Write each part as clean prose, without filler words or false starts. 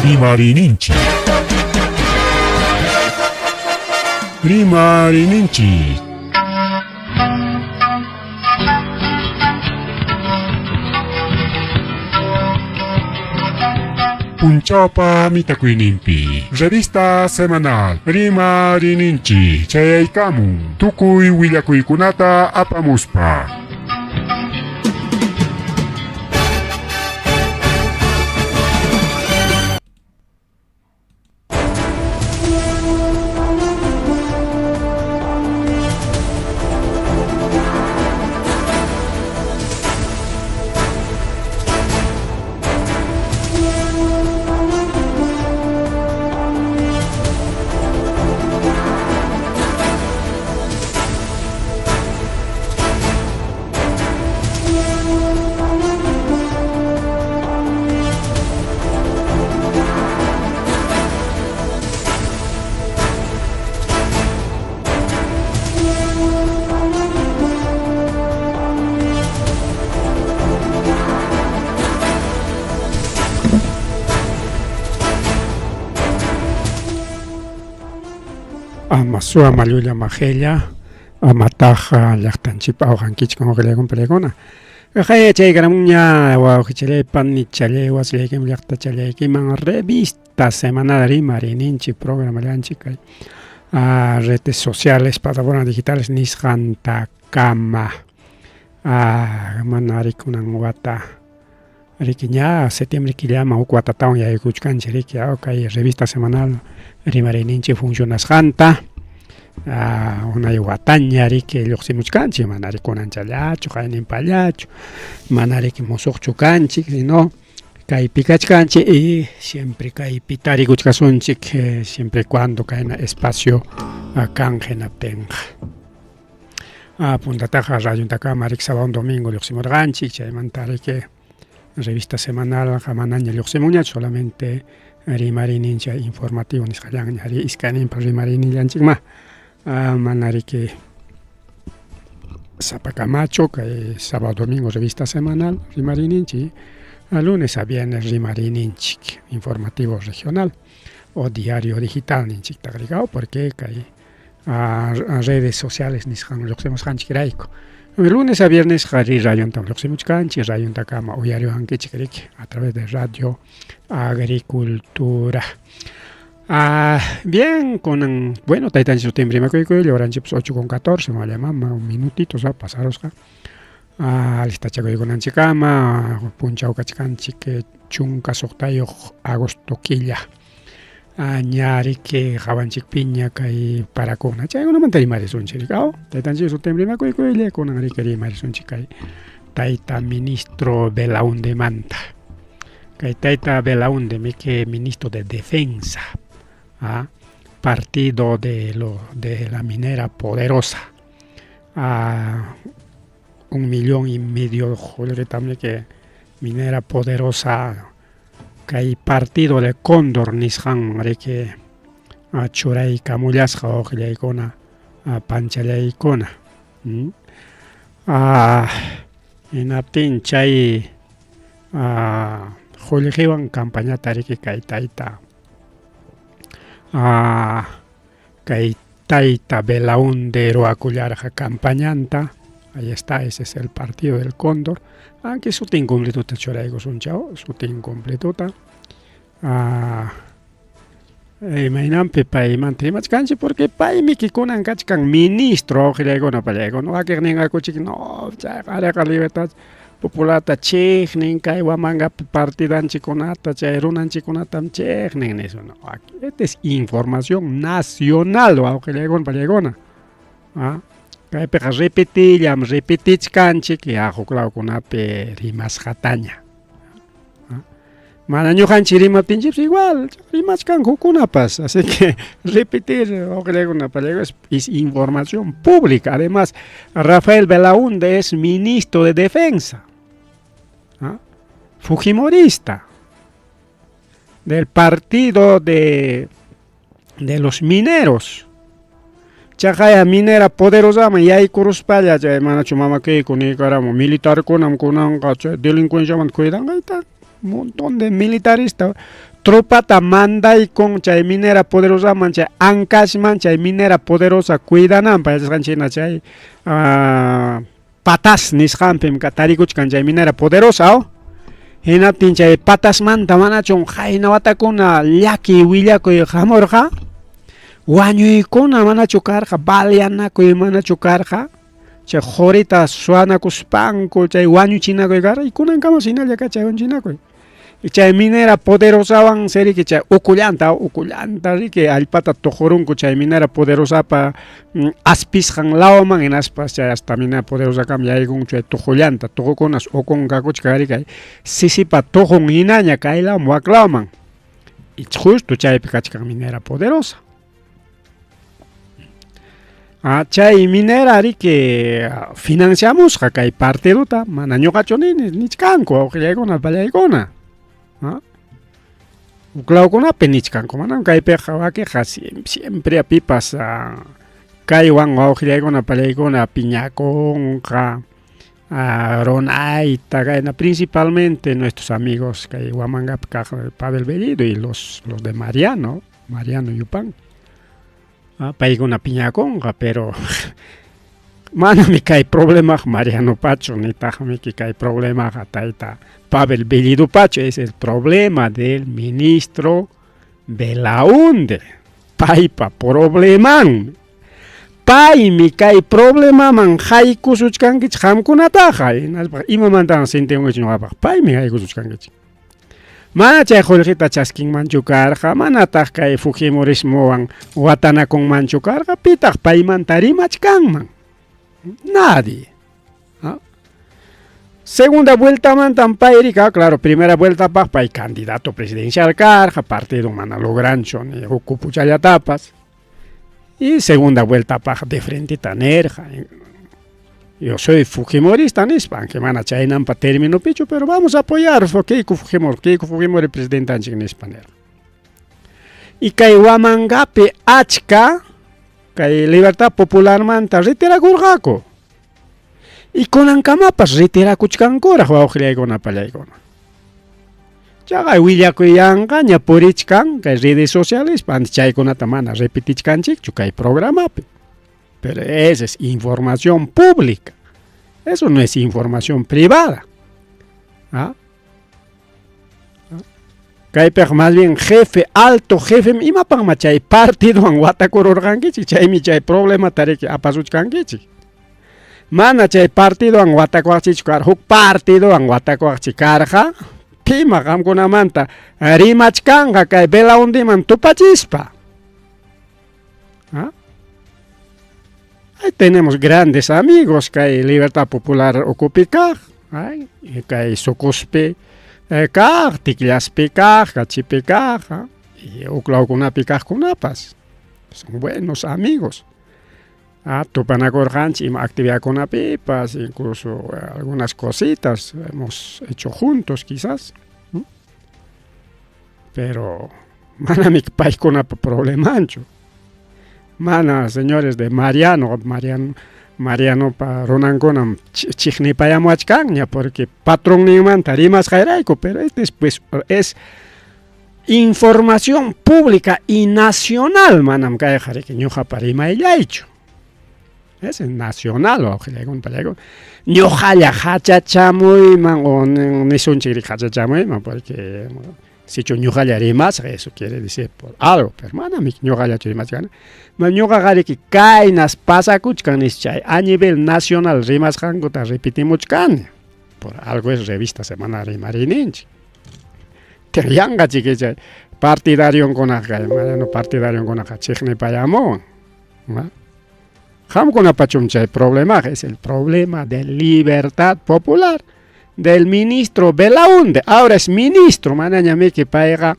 Rimarininchi. Rimarininchi. Punchapa mitakuinimpi. Revista semanal. Rimarininchi. Chayaykamu. Tukuy willakuykunata apamuspa. Amasua Maluya Majella, Amataja, Lactanchip, Aujanquich, como que le compregona. Jaya Chegramuna, Wauchele, Panichale, was Legem Lactachale, Kiman, revista semanal Rimarininchi, programa Lanchica, redes sociales, plataformas digitales, Nishanta Kama, Manarikunan Wata, Riquiña, septiembre que llama, Ucuatatón, y Ayucuchcan, Cheriquia, ok, revista semanal. Rimarininchi funciona janta, una iguataña que los simuchcanchi, manari con anchalacho, jainin palacho, manari que mosochu canchi, no, kai picachcanchi y siempre kai pitari guchcasunchi, siempre cuando cae en espacio canjena tenga. Puntataja rayuntaca marik sábado domingo los simorganchi, chaimantari que revista semanal jamanaña los simuña solamente. Rimarinincha informativo ni scayan hari iskanin para Rimarinincha ma manari que Zapacamacho que sábado domingo revista semanal Rimarininchi lunes a viernes Rimarininchi informativo regional o diario digital ninchi agregado porque hay redes sociales ni scan lo que hemos hanchiraiko lunes a viernes hari rayon tam lo que hemos canchi rayon takama o diario hankichik a través de radio agricultura. Bien, con bueno, Taitan septiembre me coico, lloran chips 8:14, me llaman un minutito, ¿sabes? Pasaros acá. Lista chaco con anchicama, punchao cachicanchi que chunca soctayo agosto quilla. Añari que jabanchik piña que para con chay una manteri marisun chiricao. Taitan septiembre me coico, le con anriqueri marisun chicay. Taita ministro de la undemanta. Taita Belaunde, que ministro de Defensa, partido de la minera poderosa, 1,5 millones, joder, también que minera poderosa, que hay partido de Cóndor, Nishan, que Churay Camullasja, o que le icona, Pancha le icona. En Aptin, Chay, Julijivan campaña tariki kaitaita kaitaita Belaunde roacularja campañanta, ahí está, ese es el partido del Cóndor, aunque su tin completuta choraigo son chao, su tin completuta mainan pepa y mantrimas canche porque pai mi que con angachkan ministro ojilego no palego no que ninga cochik no ya para libertad populata chechnin kai wamanga partidan chiconata chairunan chiconatam chechnin eso no aquí esta es información nacional o que le gon palegona kai pe repetir canche que ajo claro con ape rimas jataña manaño hanchirima pinchips igual rimas can kunapas así que repetir o que le gon palego es información pública. Además Rafael Belaunde es ministro de Defensa, fujimorista, del partido de los mineros. Chajaya minera poderosa, y hay curuspalla, ya manacho mama que con el caramo militar con delincuencia man cuidan, ahí está, un montón de militaristas. tropata mandaykun chay minera poderosaman chay ankashman chay minera poderosa cuidananpaq yachasqanchikna chay patas nisqanpim tarikuchkan chay minera poderosa hinaptin chay patasmanta manachun qayna watakuna llaki willakuy hamurqa wañuykuna manachu karqa balyanakuy manachu karqa chay qurita suanakuspanku chay wañuchinakuy karqa y kunankama hinalla chay chay minera poderosawan seriki chay ukullanta riki allpata tuqurunku chay minera poderosapa aspisqan lawaman hinaspas chay hasta minera poderosakam yaykun chay tuqullanta tuqukunas ukunkakuchka kay sisipa tuqun hinaña kaylawan waklaman y justo chaypi kachkan minera poderosa. Chay minera riki financiamusqa kay partidota mana ñuqachu nichkanku awqillaykuna pallaykuna. Uklawkunapi nichkanku manam kaypiqa wakiqa siempre pipas kaywan wawqillaykuna pallaykuna piñakunqa runayta kayna principalmente nuestros amigos kay Huamangapi kaq Pavel Bellido y los de Mariano Yupan paykuna piñakunqa pero manami kay problema Mariano Pacho nitaqmi kay problema tayta Pavel Bellido Pacho es el problema del ministro Belaunde paypa probleman paymi kay problemaman haykusuchkankichik qamkunataqa imamantan sintimunkichik ñuqapaq paymi haykusuchkankichik mana chay qullqita chaskinmanchu karqa manataq kay Fujimorismowan watanakunmanchu karqa pitaq paymanta rimachkanman nadie. Segunda vuelta mantan payrika, claro, primera vuelta pay candidato presidencial karqa, partido mana lograncho ni ukupuchallatapas. Y segunda vuelta de frente tanerja. Yo soy fujimorista nispan, que mana chaynampa término pichu, pero vamos a apoyar Keiko Fujimori presidente anchik nispanera. Y kay Huamangapi achka kay Libertad Popular manta retirakurqaku. Y kunankamapas retirakuchkankuraq wawqillaykuna pallaykuna. Chaqay willakuyanqa ña purichkan kay redes sociales antes chaykunata mana repetichkanchikchu kay programapi. Pero esa es información pública. Eso no es información privada. Kaypaq más bien alto jefe imapaqma chay partidowan watakururqankichik chaymi chay problema tariki apasuchkankichik. Mana chay partidowan watakuaqchik kar huk partidowan watakuaqchik karqa pima qamkunamanta rimachkanqa kay Belaundiman tupachispa. Ahí tenemos grandes amigos kay Libertad Popular Ukupikaq, kay Sukuspi kaq, Tiklaspi kaq, Kachipi kaq, y uklawkunapi kaqkunapas. Son buenos amigos. Tupanakurqanchik ima actividadkunapipas, incluso algunas cositas hemos hecho juntos quizás. Pero manami paykunapa problemanchu. Mana, señores de Mariano pa runankunam chiqnipayamuachkanña porque patrón nimanta rimas jairayku, pero pues es información pública y nacional manam kayqa riki ñuqapa rimayllaychu. Es nacional wawqillaykuna pallaykuna. Ñuqalla hachachamuyman o nisunchik rik hachachamuyman porque sichu ñuqalla rimasqa eso quiere decir por algo, pero manami ñuqallachu rimasqani. Ñuqaqa riki kaynas pasakuchkan chay a nivel nacional rimasqankuta repitimuchkani. Por algo es revista semanal marininchik. Yanqachik chay partidarionkunaqa Mariano partidarionkunaqa chiqnipayamuwan. Qamkunapachum chay problema es el problema de Libertad Popular del ministro Belaunde. Ahora es ministro, manañamiki payqa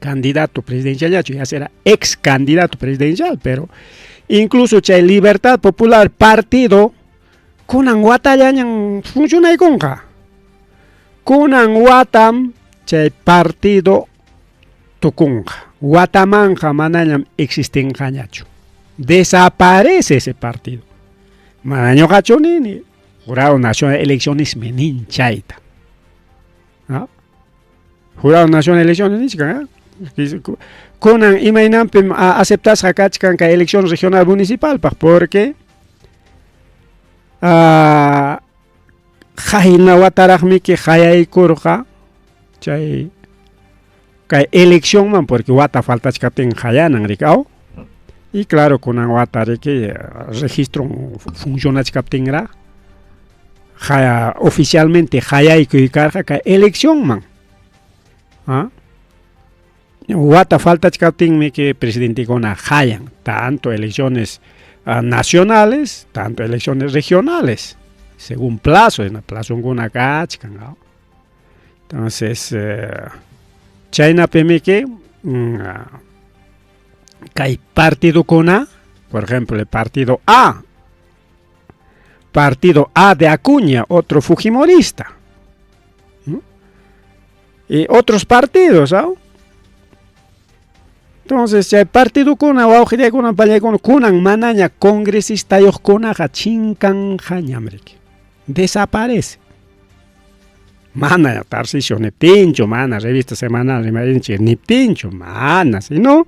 candidato presidencial, ya será ex candidato presidencial, pero incluso chay Libertad Popular partido kunan watallañan funcionaykunqa. Kunan watam chay partido tukunqa. Watamanja manañam existinqañachu. Desaparece ese partido. Manaño gachonini. Jurado Nacional de Elecciones menin chayta. Jurado Nacional Elecciones nichkan, kunan imaynanpi aceptasqa kachkan ka elección regional municipal porque hayna wataraqmi que hayaykurqa chay kay elección man porque wata faltachkatin hayanan rik'aw y claro kunan watariki registro funcionachkaptinra oficialmente hayaykuy ka elección man wata faltachkatinmi que presidente kuna hayan tanto elecciones nacionales tanto elecciones regionales según plazo, en el plazo una cachcan, ¿no? Entonces, China PMK, que hay partido con A, por ejemplo, el partido A de Acuña, otro fujimorista, ¿no? Y otros partidos, ¿no? Entonces, el partido con A, kunan manaña congresista y kunaja chinkan hañamrik. Desaparece. Mana Tarcisio ni pincho, mana revista semanal ni pincho, mana, si no.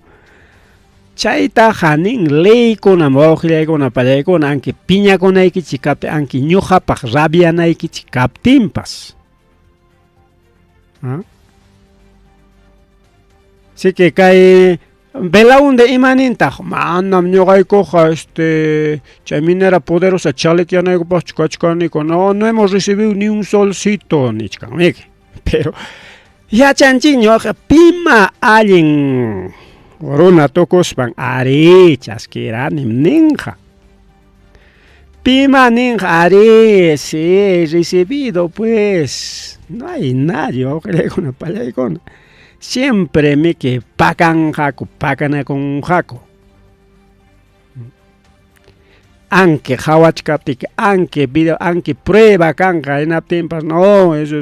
Chaita hanin ley con amojle con apale con anque piña con aiki chicap anque ñuja paj rabia naiki chicap timpas. Así que cae Belaunde imaninta manam ñoqay coja chay minera poderosa chaletiana pachkachkanico no hemos recibido ni un solcito nichkanmiki pero ya chanchiño pima alguien runa tocospan ari chasquiranim ninja pima ninja ari sí recibido pues no hay nadie ojalá con una palaicona siempre me que pagan jaco, pagan con jaco. Aunque jawachkatik, aunque video, aunque prueba canja en aptimpas, no, eso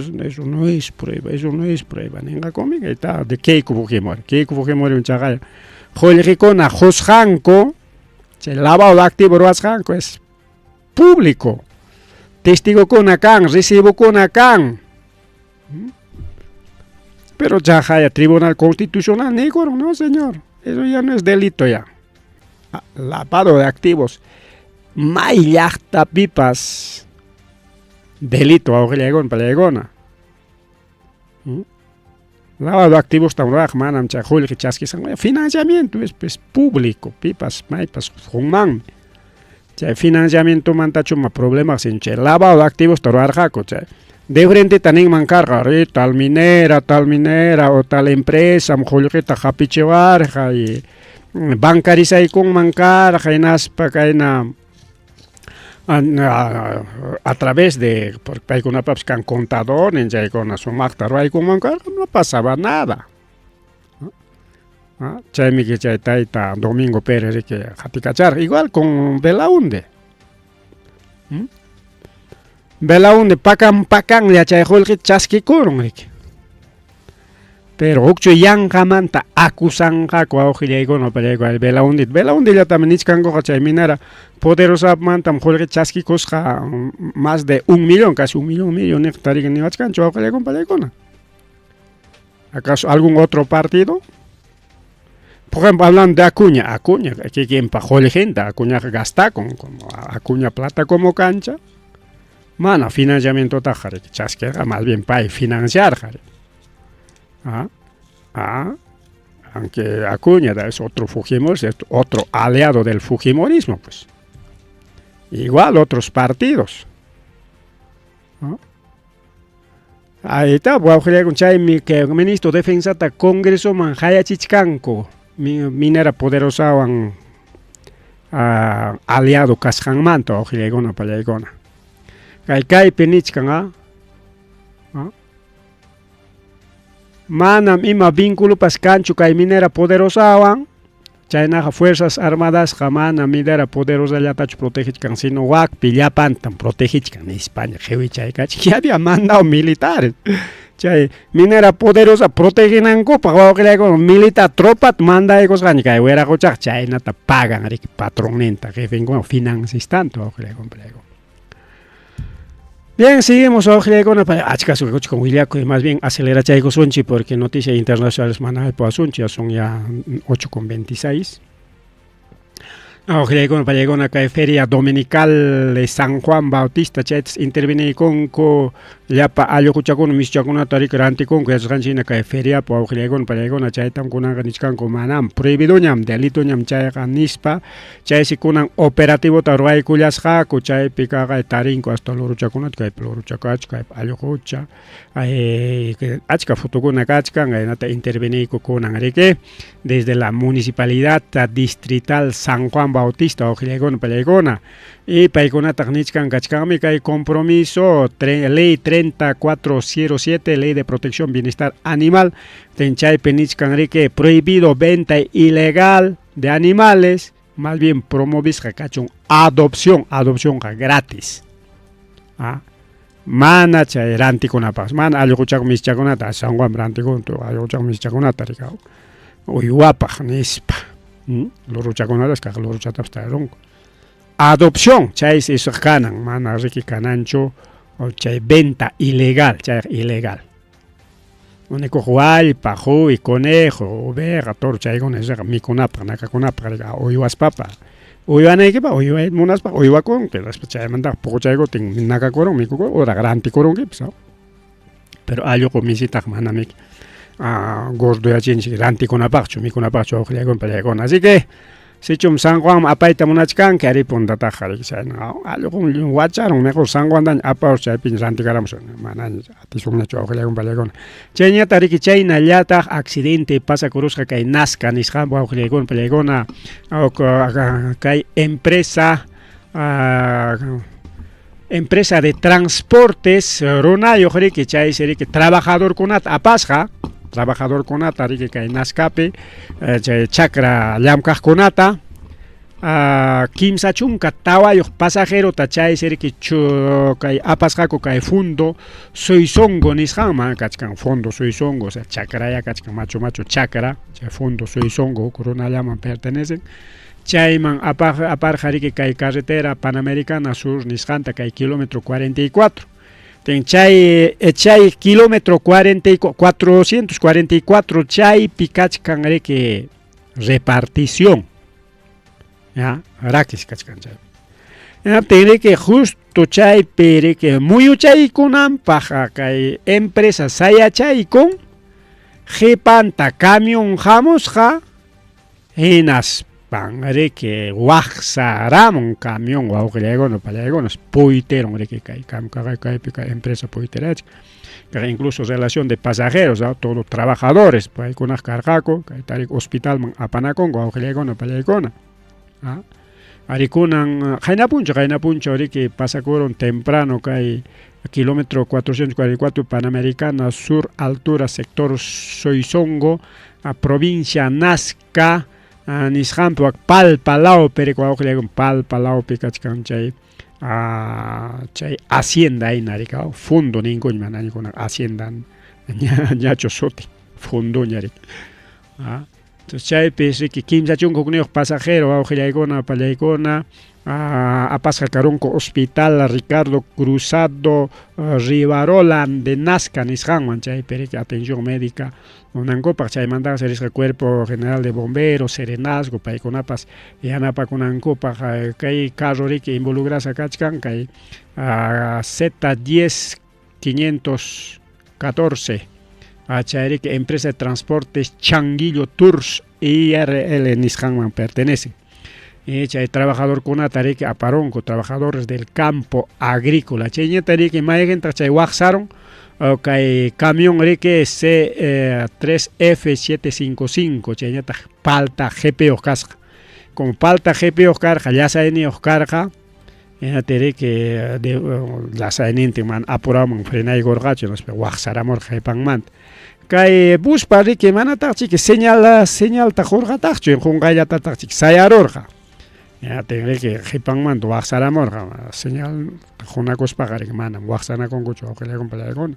no es prueba, ninga comiga está de Keiko Fujimori un chagaya. Jolikona Josjanko, se lava o activo Roasjanko es público. Testigo con acán, recibo con acán. Pero ya hay Tribunal Constitucional, no señor, eso ya no es delito ya. Lavado de activos, mayachta pipas, delito, aujelegon, palegona. Lavado de activos, tamraj, manam, chajul, chaskisan, financiamiento es pues, público, pipas, maipas, humán. Financiamiento mantachuma problemas sin che, lavado de activos, torarjaco, che. De frente también mancarga, tal minera, o tal empresa, mjolqueta japichevarja y bancarizai con mancarja y naspa caena a través de, porque hay una papscan contador, en ya con su mactar, hay con mancarja, no pasaba nada. Chaymi que chay taita Domingo Pérez que jaticachar, igual con Belaunde. Belaunde pakan ya chay holki chaskikuron pero ukcho yankamanta akusanja ko aujilego no pelego el Belaunde ya también ichkango chay minera poderosa mantam holki chaskikosja más de 1 millón, casi 1 millón hectáreas ni achkancho aujilego pelegona. ¿Acaso algún otro partido? Por ejemplo, hablando de Acuña, que quien pajó la gente, Acuña gasta como Acuña plata como cancha. Mana, financiamiento tajare, chasquera, más bien para financiar, jare. Aunque Acuña es otro Fujimori, es otro aliado del Fujimorismo, pues. Igual otros partidos. Ahí está, voy a hablar que el ministro de Defensa del Congreso Manjaya Chichcanco, minera poderosa, aliado Casjanmanto, Ojilegona, Palegona. Kai penichkan manam ima vínculo pascancho kai minera poderosa chaynaja fuerzas armadas jamana minera poderosa ya tacho protegichkan sino wak pillapantan protegichkan en España jewi chay kachi que había mandado militares chay minera poderosa proteginanko pago militar tropa manda egos gani kai wera gochak chaynata pagan rik patronenta jefe ngo financistanto ojo complego. Bien, seguimos hoy con con Williaco y más bien acelera Chaico Sunchi porque noticias internacionales manal por Sunchi son ya 8:26. Ahora con Pallegona que feria dominical de San Juan Bautista chets interviene con llapa algo cuchacón mischacona tarik ranti con que es ganchina que feria por con Pallegona chaitam con ganchcan con manam prohibido ñam delito ñam chay nispa chay si con operativo tarwai kulas ha kuchay pica tarin ko hasta loruchacona que loruchacach que algo cucha que achka fotocona kachkan nata interviene con angreke desde la municipalidad distrital San Juan Bautista o Palegona y Paigona Tacnichcan Cachcami que hay compromiso ley 3407 ley de protección bienestar animal Tenchay Penichcan Rique prohibido venta ilegal de animales más bien promovis adopción gratis mana chay ranticunapas mana algo mis chaconata San Juan ranticunto algo mis chaconata ricao Uyuapaj nispa loruchaconadas que loruchatas taronco adopción chay es canan mana riki canancho o chay venta ilegal chay ilegal único juay pajo y conejo oveja toro chay con ese mi conapa naka conapa uyuas papa uyuana que pa uyuay monas pa uyua con que las chay manda poco chay gotin naka corón mi cuco ora garanti corón que pero ayo con misita mana mi gordo ya chinchi ranti con apacho mi con apacho ojalá con pelegón así que si chum San Juan apaita monachkan que ari ponda tajari que algo con guacharon mejor San Juan dan apacho pin ranti caramos manan atison nacho ojalá con pelegón chenya tariki chayna llata accidente pasa corusca que nazca nishan ojalá con pelegona o que empresa empresa de transportes Ronayo que chay seri que trabajador con apasja trabajador conata que hay nascape chakra lamkaj conata kimsa chunka tawayuq pasajero tachay seri que kay apasjako kay fundo soysongo nisqanman kachkan fondo soysongo o sea chakraya kachkan macho chakra chay fondo soysongo coronallaman pertenecen chayman aparjari que kay carretera panamericana sur nisqanta kay kilómetro 44 chay kilómetro 444 chay pikachkan que repartición ya rakis kachkan chay tiene que justo chay pere que muy chay kunan paja kay empresa saya chay con jepanta camión jamosja enas pangre que waxaramon camión guauquelegono palegonos poiteron que kay empresa poitera que incluso relación de pasajeros todos trabajadores pues con carjaco que tarik hospital man apanacon guauquelegono palegona arikunan jainapuncho que pasacoron temprano que kilómetro 444 Panamericana Sur altura sector Soysongo a provincia Nazca nishampo palpalao perecuauclegon palpalao picachkan chay hacienda ahí naricao fondo ningún manani con hacienda ñacho soti fondo ñarik entonces chay pese que kimsa chunko con pasajero augilaigona palaigona a Pascacaronco Hospital Ricardo Cruzado Rivarola de Nazca nishanman chay pere atención médica unancopa chay manda hacer ese cuerpo general de bomberos serenazgo paiconapas y anapa con ancopa kay carro que involucra sakachkan kay Z10 514 chay empresa de transportes Changuillo Tours IRL nishanman pertenece. Chay trabajador con atareque aparonco, trabajadores del campo agrícola. Chay tareque maegen chay waxaron kay camión reque C3F755 chay palta GP oscarja. Como palta GP oscarja ya saben oscarja tareque de la saben man apuraman frena y gorgacho nos waxaramor jepanman. Kay bus parrique manatachi que señal tajorga tacho en jungaya tatachi sayarorja. Ya tengo que hipanman tu waxaramor señal junacos pagar que mandan waxana con cocho que le compra con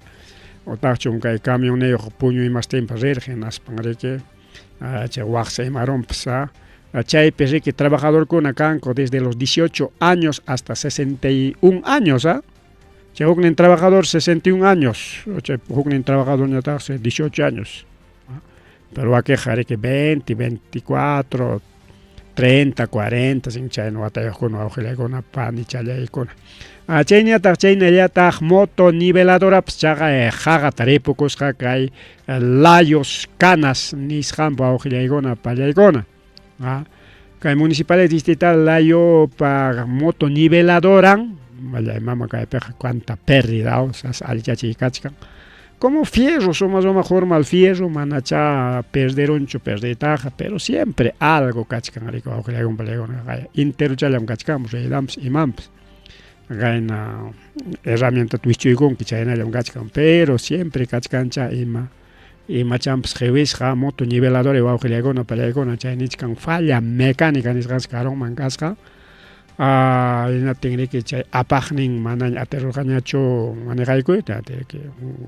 o tacho un kay camión neo puño y más tiempo rergenas pangre que che waxa y marón psa chay pese que trabajador con acanco desde los 18 años hasta 61 años Chay huknin trabajador 61 años, chay huknin trabajador ñataq 18 años. Pero aquí jare que 20, 24, 30, 40, sin chay no watayuqkuna wawqillaykuna pani challaykuna. Chayñataq chaynallataq moto niveladorapas chaqa haqata ripukusqa kay layos canas nisqanpa wawqillaykuna pallaykuna. Kay municipalidad distrital layo pa moto niveladoran vaya mama kaypiqa cuanta pérdida alichachiy kachkan. Como fierro, somos formal fierro, manacha perderoncho perdetaja, pero siempre algo kachkan rico wawqillaykuna pallaykuna. Interuchallam kachkamos, reidams imampas. Gaina herramienta tuichuykunki chaynallam kachkan, pero siempre kachkancha ima champas qhiwisqa moto nivelador wawqillaykuna pallaykuna chaynichkan falla mecánica nisqas karonman kasqa. Inatinriki chay apaqnin mana aterurqañachu manejaykuyta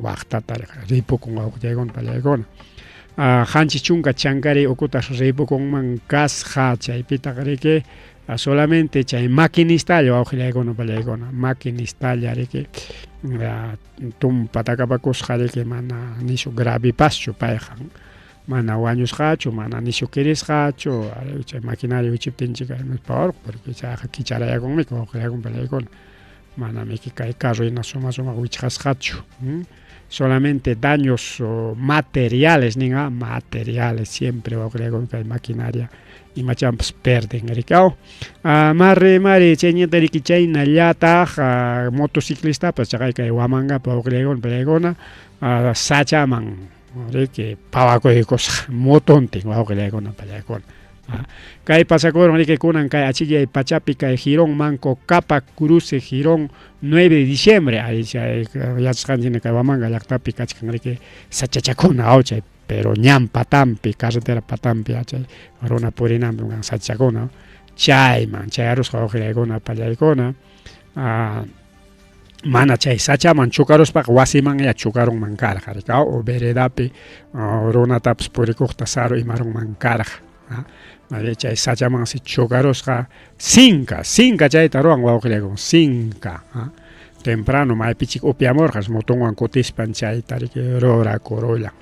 waqtata ripukun wawqillaykuna pallaykuna. Qanchis chunka chankari ukutas ripukunman kasqa chaypitaqa riki solamente chay maquinistalla wawqillaykuna pallaykuna maquinistalla riki tumpatakapakusqa riki mana nishu gravipaschu payqa mana wañusqachu mana nishu kirisqachu chay maquinaria wichiptinchik pawar porque chayqa kicharayakunmi wawqillaykuna pallaykuna manami kay carroyna sumaq wichqasqachu. Solamente daños materiales ninga materiales siempre wawqillaykuna kay maquinaria imachampas perden rikao. Mari chayñata riki chaynallataq motociclistapas chaqay kay Huamangapa wawqillaykuna pallaykuna sachaman riki pawakuykusqa motontin wawqillaykuna pallaykuna. Kay pasakuron riki kunan kay achillay pachapi kay Girón Manco Capa Cruce Girón 9 de diciembre ahí yachasqanchik kay Huamanga llaqtapi kachkan riki sachachakuna chay pero ñam patampi carretera patampi chay runa purinanpi sachakuna chayman chay arusqa wawqillaykuna pallaykuna mana chay sachaman chukaruspaqa wasiman chukarunman karqa rika o veredapi runatapas purikuqta saru imarunman karqa. Chay sachaman si chukarusqa cinca chayta ruwan wawqillaykuna cinca. Temprano maypichik upiamurqas motonwan kutispan chayta riki rurakurullan.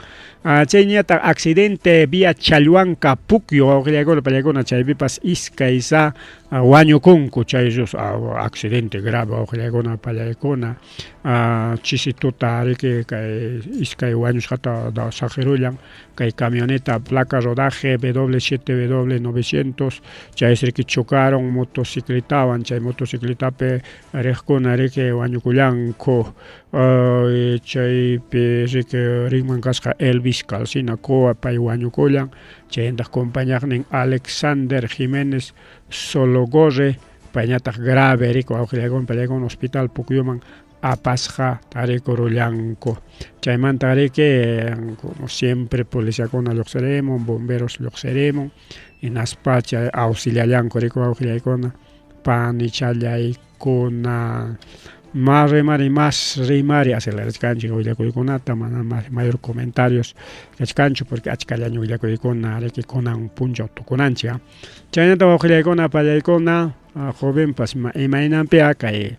Chayñataq accidente vía Chalhuanca Pucyo wawqillaykuna pallaykuna chaypipas iskaysa wañukunku chaysus accidente grave wawqillaykuna pallaykuna chisituta riki kay iskay wañusqata saqirullan kay camioneta placa rodaje W7W900 chay riki chukaron motocicletawan chay motocicletapi riqkuna riki wañukullanku chaypi riki rinman kasqa Elvis Calcina Coa pay wañukullan chaynta compañaqnin Alexander Jiménez Sologorre payñataq grave riki wawqillaykuna pallaykuna hospital Pucyoman apasqa tarikurullanku. Chaymanta riki como siempre policíakuna lluqsirimun bomberos lluqsirimun hinaspa chay auxiliallanku riki wawqillaykuna panichallaykuna más rimari acelerachkanchik willakuykunata mana mayor comentarios kachkanchu porque achkallaña willakuykuna riki kunan punchaw tukunanchik. Chaynata wawqillaykuna pallaykuna jovenpas imaynanpiqa kay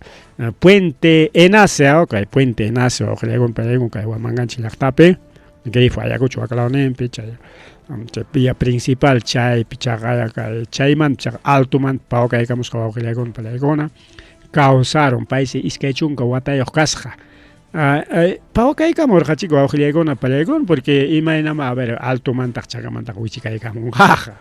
Puente Enace kay Puente Enace wawqillaykuna pallaykuna kay Huamanganchik llaqtapi grifo ayakuchu wakalawninpi chay vía principal chaypi chaqaya kay chayman altuman pawakaykamusqa wawqillaykuna pallaykuna causaron paisi iskay chunka watayuq kasqa pawakaykamurqachik wawqillaykuna pallaykuna porque imaynama a ver altumantaq chakamantaq wichikaykamunqaqa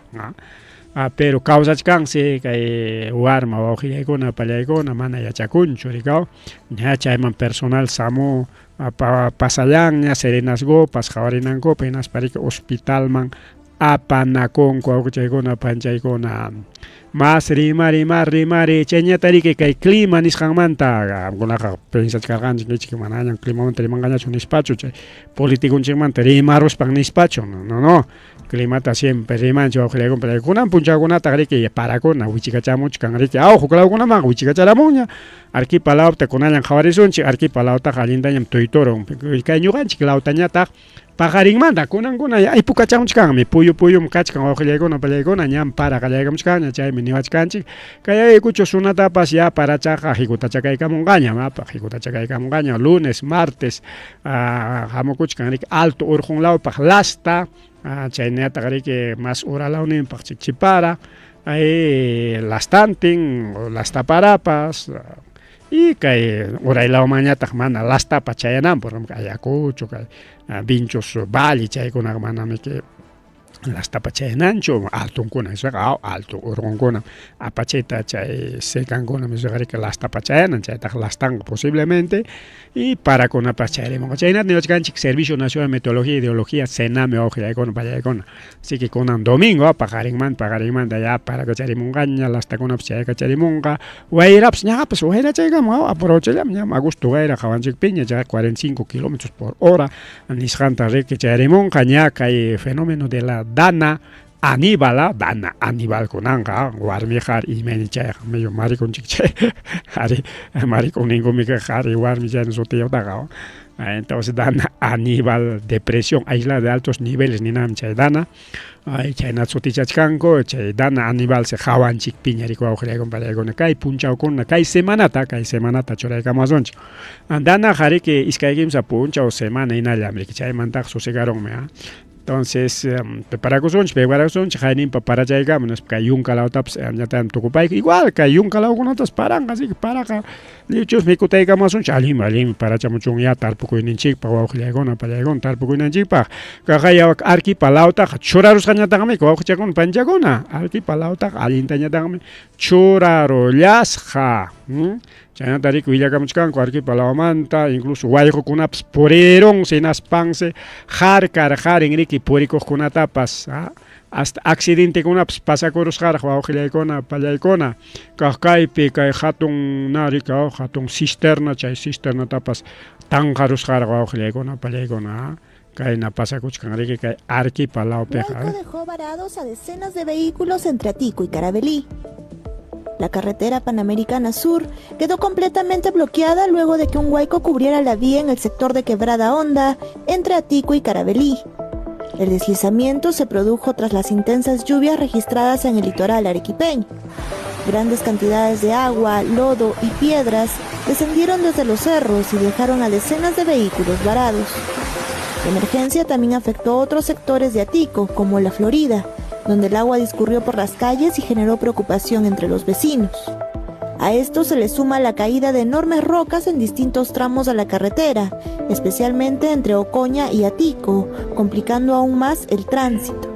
pero kawsachkansi kay warma wawqillaykuna pallaykuna mana yachakunchu rikaw ña chayman personal SAMU pasallanña serenasgopas qhawarinankupi hinaspa riki hospitalman apanakunku wawqichaykuna panchaykuna mas rimari chayñata riki kay clima nisqanmanta amkunaqa pensachkarqanchik nichik manañan climamanta rimanqañachu nispachu chay politikunchikmanta rimaruspan nispachu no climata siempre rimanchik wawqillaykuna pallaykuna punchakunata riki parakuna wichikachamuchkan riki huklawkunaman wichikacharamunña arkipa lawta kunañan qhawarisunchik arkipa lawtaqa allintañam tuyturun kay ñuqanchik lawtañataq pajarinmanta kunankuna aypu kachkamuchkanmi puyum kachkan wawqillaykuna pallaykuna ñam para qallaykamuchkan chaymi niwachkanchik kay ayaykuchu sunatapas ya parachaqa hikutachakaykamunqaña mapa hikutachakaykamunqaña lunes martes hamukuchkan riki alto urqunlawpaq lasta chaynataq riki mas uralawninpaq chikchipara lastantin lastaparapas y kay uraylawmañataq mana lastapa chayananpaq ayakuchu kay vinchos valli chaykunaqa manami que lastapa chayananchu altunkuna alto urqunkuna apachita chay secankuna misqarika lastapa chayanan chaytaq lastanqa posiblemente y parakunapas chayrimunqa chaynata niwachkanchik Servicio Nacional de Meteorología y Hidrología Sename wawqillaykuna pallaykuna así que kunan domingo paqarinmanta ya paraqa charimunqaña lastakunapas chayqa charimunqa wayrapas ñaqapas wayra chaykamun aprovechallami ñam a gusto wayra qawanchikpiña chay 45 kilómetros por hora nisqanta riki charimunqa ña kay fenómeno de la dana Aníbal kunanqa warmi qhari imani chayqa medio marikunchik chay ari marikunningumi qhari warmi chayna sutiyawtaqa entonces dana Aníbal depresión aislada de altos niveles ninam chay dana chayna sutichachkanku chay dana Aníbal se hawanchikpiña riku wawqillaykuna pallaykuna kay punchawkuna kay semanata churaykamusunchik dana qhariki iskay kimsa punchaw semana hinallam riki chaymantaqa susegaronmi entonces preparakusunchik preparakusunchik hayninpa parachaykamun kay yunkalawtapas ñatan tukupayka igual kay yunkalawkunatas paranqa así que paraqa lichus mikutaykamusunchik alimi parachamuchun ya tarpukuyninchikpaq wawqillaykuna pallaykuna tarpukuynanchikpaq kaqay arquipalawtaqa churarusqañataqmi wawqichakuna panchakuna arquipalawtaqa allintañataqmi churarullasqa chaynata riku willakamuchkanku arquipalawmanta incluso wayqukunapas purieron sinaspanse qharin riki purikuqkunatapas hasta accidentekunapas pasakurusqaraq wawqillaykuna pallaykuna kaypi kay hatun hatun cisterna chay cisternatapas tanqarusqaraq wawqillaykuna pallaykuna kayna pasakuchkan riki kay arquipalawpiqa Huayco dejó varados a decenas de vehículos entre Atico y Caravelí. La carretera Panamericana Sur quedó completamente bloqueada luego de que un huaico cubriera la vía en el sector de Quebrada Honda entre Atico y Caravelí. El deslizamiento se produjo tras las intensas lluvias registradas en el litoral arequipeño. Grandes cantidades de agua, lodo y piedras descendieron desde los cerros y dejaron a decenas de vehículos varados. La emergencia también afectó a otros sectores de Atico, como La Florida, donde el agua discurrió por las calles y generó preocupación entre los vecinos. A esto se le suma la caída de enormes rocas en distintos tramos de la carretera, especialmente entre Ocoña y Atico, complicando aún más el tránsito.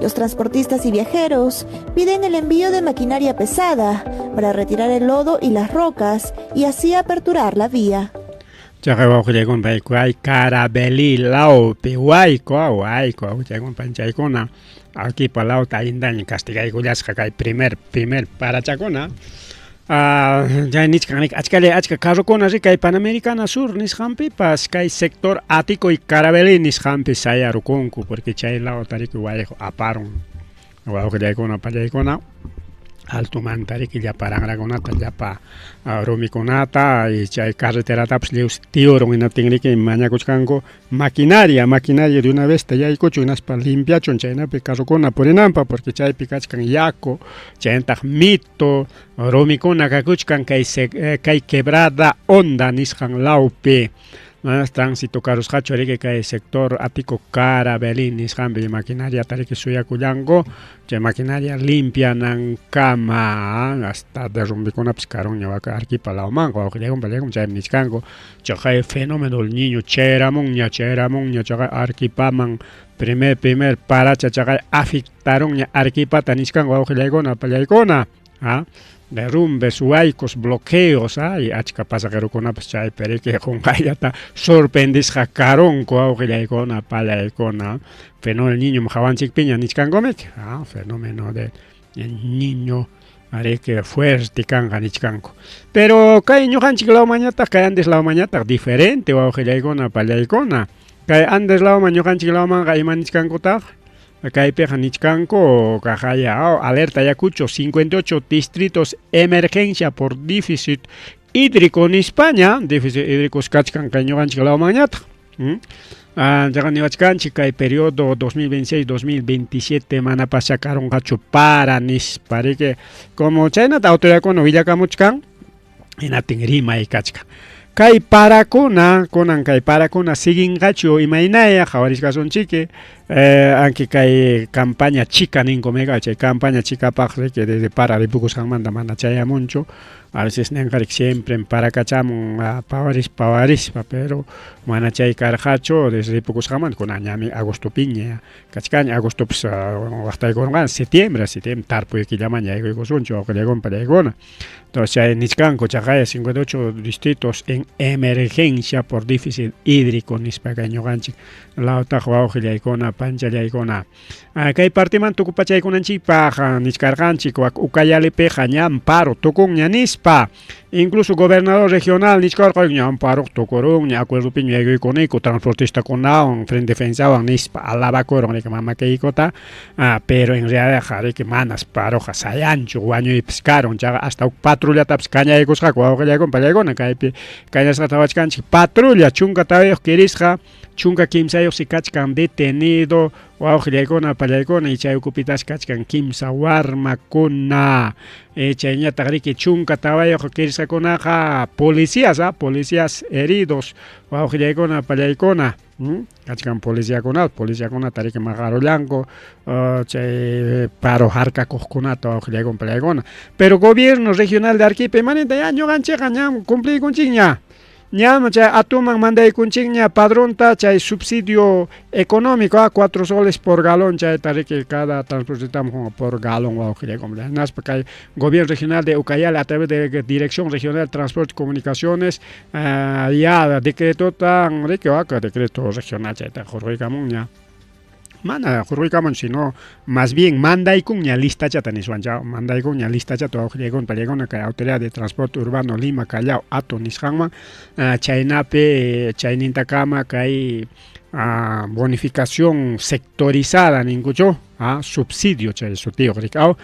Los transportistas y viajeros piden el envío de maquinaria pesada para retirar el lodo y las rocas y así aperturar la vía. Chaqay wawqillaykuna paykuay Caravelí lawpi wayku wawqillaykuna panchaykuna arquipalawta allintaña castigaykullasqa kay primer parachakuna chay nichkanrik achka carrokuna ri kay Panamericana Sur nisqanpipas kay sector Atico y Caravelí nisqanpi sayarukunku porque chay lawta riki wayqu aparun wawqillaykuna pallaykuna altumanta riki llapa ranrakunata llapa rumikunata y chay carreteratapas tiurun hinaptin riki mañakuchkanku maquinaria de una vez tayaykuchun hinaspa limpiachun chaynapi carrokuna purinanpa porque chaypi kachkan yaku chaynataq mito rumikuna kakuchkan kay Quebrada Honda nisqan lawpi tránsito carusqachu riki kay sector Atico Caravelí nisqanpi maquinaria tariki suyakullanku chay maquinaria limpianankama hasta derrumbikunapas karunña waka arquipalawmanqa wawqillaykuna chaymi niskanku chaqay fenómeno del niño chayramunña chaqay arquipaman primer paracha chaqay afectarunña arquipata niskanku wawqillaykuna pallaykuna derrumbes, huaicos, bloqueos, y achka pasajerokunapas chaypi riki qunqayllata sorprendisqa karunku wawqillaykuna pallaykuna fenómeno del niño hawanchikpiña nichkankumik fenómeno del niño riki fuerte kanqa nichkanku pero kay ñuqanchik lawmañataq kay Andes lawmañataq diferente wawqillaykuna pallaykuna kay Andes lawman ñuqanchik lawmanqa ima nichkankutaq kaypiqa nichkanku kajaya alerta Ayacucho 58 distritos emergencia por déficit hídrico en España déficit hídrico kachkan kay ñuqanchik lawmañataq Niwachkanchik kay periodo 2026-2027 mana pasacaron gacho para nisparike como chaynata autoridad villakamuchkan inatin rima ikachka kay parakuna kunan kay parakuna sigingachu imaynaya jawarishkasunchiki anki kay campaña chica ninkomega chay campaña chica paqrike desde para ripukusqanmanta mana chayamunchu a veces nenqarik siempre en Paracachamun pawarispa pero mana chay karqachu desde ripukusqanmanta kunan ñami agosto piña kachkaña agosto pues waqtaykunqa septiembre tarpuy killaman yaykuykusunchu awqillaykunpa yaykuna entonces chay nichkanku chaqaya 58 distritos en emergencia por déficit hídrico nispaka ñuqanchik lawtaq wawqillaykuna panchallaykuna kay partiman tukupachaykunanchikpaq nichkarqanchik wak Ucayalipiqa ñam paro tukunña nispa incluso gobernador regional nichkarqa ñam paro tukurunña acuerdopi yaykuykunayku transportistakunawan frente defensawan nispa alabakurun rika mamakeykota pero en realidad qariki manas paroqa sayanchu wañuypis karun chaqa hasta patrullatapas kañaykusqaku wawqillaykunpa yaykuna kaypi kañasqata wachkanchik patrulla chunka tawayuq kirisqa chunka kimsayuq si kachkan detenido wawqillaykuna pallaykuna y chay ukupitas kachkan kimsa warmakuna chayñataq riki chunka tawayuq kirisqakunaqa policías heridos wawqillaykuna pallaykuna kachkan policíakuna tariki maqarullanku chay paro harkakuqkunata wawqillaykuna pallaykuna pero gobierno regional de Arequipa imanita ya ñuqanchikqa ñam cumpliykunchikña ñam chay atuman mandaykunchikña padronta chay subsidio económico 4 soles por galón chay tariki cada transportistamos por galón wawqillaykuna naspa kay gobierno regional de Ucayali a través de Dirección Regional de Transporte y Comunicaciones ya decreto tan riki decreto regional chay ta jorquykamunña mana jorquykamun sino más bien mandaykunña listachata niswancha mandaykunña listachata wawqillaykuna pallaykuna kay autoridad de transporte urbano Lima Callao Ato nisqanman chaynapi chaynintakama kay bonificación sectorizada ninkuchu subsidio chay sutiyo rik'aw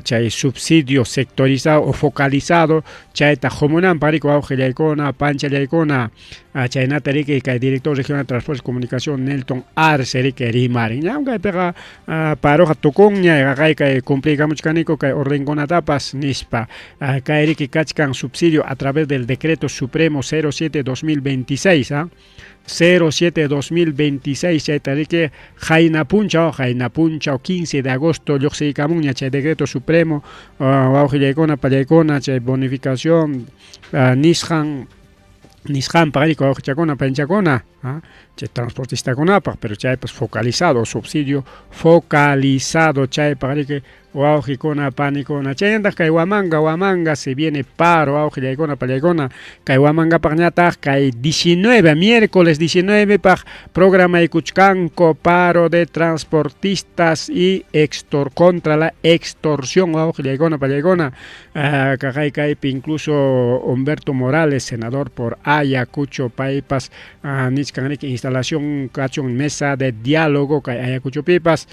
chay subsidio sectorizado o focalizado chayta jomunan parik wawqillaykuna panchallaykuna chaynata riki kay director regional de transporte y comunicación Nelton Arce riki rimarin ñam kaypiqa paroqa tukunña kay cumpliykamuchkaniku kay ordenkunatapas nispa kay riki kachkan subsidio a través del decreto supremo 07-2026 07-2026 chayta riki Jainapunchao 15 de agosto lluqsiykamunña chay decreto supremo wawqillaykuna pallaykuna chay bonificación nisqanpaq riki wawqichakuna panchakuna chay transportistakunapaq pero chaypas focalizado subsidio focalizado chaypaq riki wawqikuna panikuna chaynataq kay Huamanga se viene paro wawqillaykuna pallaykuna kay Huamangapaq ñataq kay 19 miércoles 19 paq programaykuchkanku paro de transportistas y contra la extorsión wawqillaykuna pallaykuna kaypi incluso Humberto Morales senador por Ayacucho paypas nichkan riki instalación kachun mesa de diálogo kay Ayacuchopipas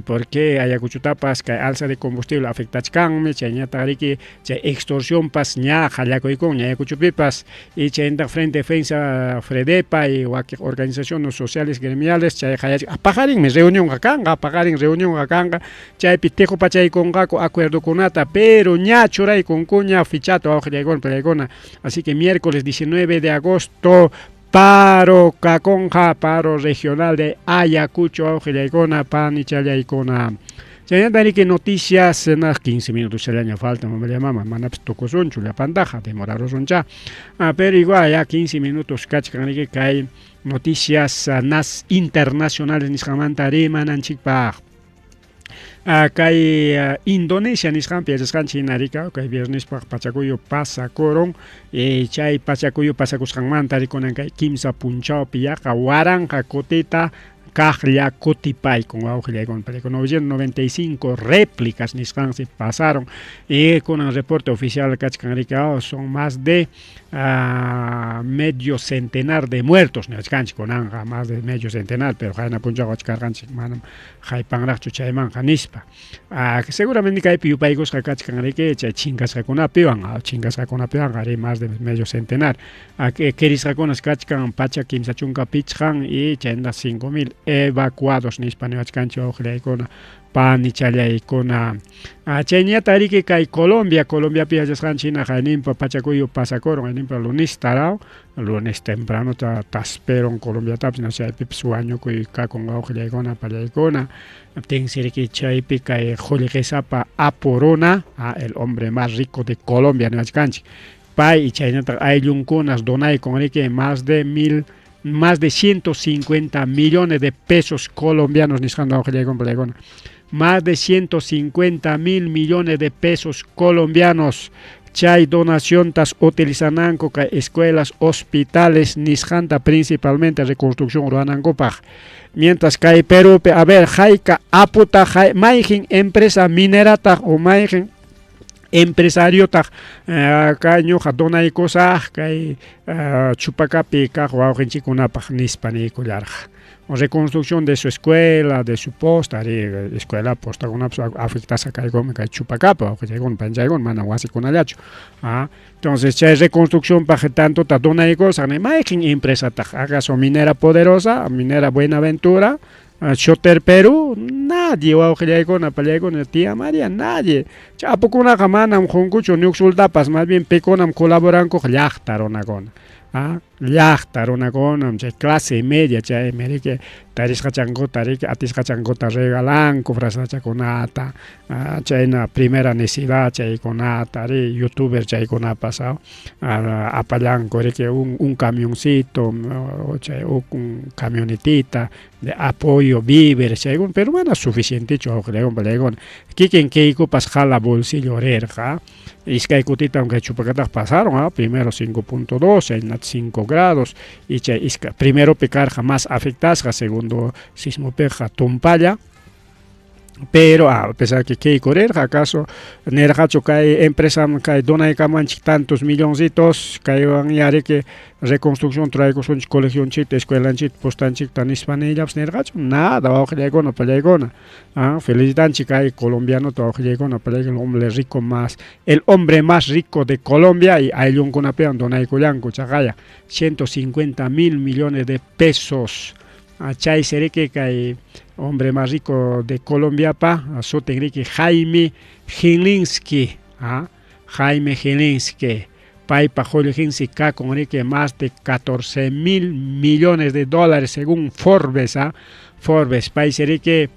porque Ayacuchotapas kay alza de combustible afectachkanmi chayñataq riki chay extorsión pas ña qallakuykunña Ayacuchopipas y chaynataq frente defensa Fredepa y organizaciones sociales gremiales chay pajarinmi reunionqa kanqa chaypi tiqupachaykunqaku acuerdokunata pero ña churaykunkuña fichata wawqillaykuna pallaykuna así que miércoles 19 de agosto paro kakonqa paro regional de Ayacucho wawqillaykuna panichallaykuna chaynata riki noticias 15 minutos challaña falta mama manapas tukusunchu llapantaqa demorarusuncha pero igual ya 15 minutos kachkan riki kay noticias internacionales nisqanmanta rimananchikpaq kay Indonesia nisqanpi yachasqanchik hinarika kay viernispaq pachakuyu pasakurun chay pachakuyu pasakusqanmanta rikunan kay kimsa punchawpi yaqa waranqa kutita Kaqlla kutipaykun wawqillaykuna pallaykuna 995 réplicas nisqansi pasaron y con el reporte oficial kachkan riki son más de medio centenar de muertos, con más de medio centenar, pero Jaina Punjago Chkarganchik, Manam, Jaipangrachu Chaimanja Nispa. Que seguramente que hay piupaigos Kakachkanrike, Chingas Rakunapian, Chingas Rakunapian, haré más de medio centenar. Que Keris Rakunas Kachkan, Pacha Kimsachunga Pichhan y Chenda 5.000 evacuados Nispa Neachkancho, Ojleikona. Pan y chalya icona Chenya tariki kai Colombia piazas China Jainimpa Pachacuyo Pasacoro Jainimpa lunes tarao lunes temprano tasperon Colombia taps no sé pip sueño que con ojle icona para icona ten siriki chaipi kai Jolikesapa Aporona el hombre más rico de Colombia no achkanchi pai y China hay lunconas donai con que más de 150 millones de pesos colombianos nisando ojle con icona. Más de 150 mil millones de pesos colombianos. Chay donación tas utilizan escuelas, hospitales, nisjanta principalmente reconstrucción ruanangopaj. Mientras que hay Perú, a ver, jaika aputa, maijin empresa minera o maijin empresario caño jadona y cosas que chupacapi cajuajin chikunapaj nispanicularja. Reconstrucción de su escuela, de su posta, escuela posta con afectas a caigo que chupacapa, o que llegó un panjaigon, manahuasi con alacho. Entonces, ya es reconstrucción para tanto tadona y cosas, no hay empresa acaso minera poderosa, minera Buenaventura, Shoter Perú, nadie, o que llegó una pelea con tía María, nadie. Ya poco una jamana, un joncucho, ni uxultapas, más bien peconam colaboran con llachtaronagona. Llachtaronagona, clase media, chay merike, taris hachangota, atis hachangota regalan, cofras hachaconata, chayna primera necesidad, chay conata, youtuber chay con pasado, apalan, que un camioncito, un camionetita de apoyo, víveres, pero bueno, suficiente, cholegón, Kiken Keiko pasjala bolsillo rerja. Es que hay cutita aunque chupacatas pasaron, primero 5.2, en 5 grados, y primero pecar jamás afectas, segundo sismo peja tumpalla, pero a pesar que hay correr, acaso nerjacho cae empresa cae dona y camanchi tantos milloncitos, cae van y que reconstrucción trae con colegio chit, escuela chit, postan chit, tan hispanilla, nerjacho, nada, ojo llegona, pelegona. Felicitan chica y colombiano, todo llegona, el hombre rico más, el hombre más rico de Colombia, y hay un conapean, dona y coyanco, chagaya, 150 mil millones de pesos. Chay sereke que hombre más rico de Colombia sotenrique Jaime Gilinski, Jaime Gilinski, pa Jolinski con que más de 14 mil millones de dólares según Forbes, Forbes, país sereke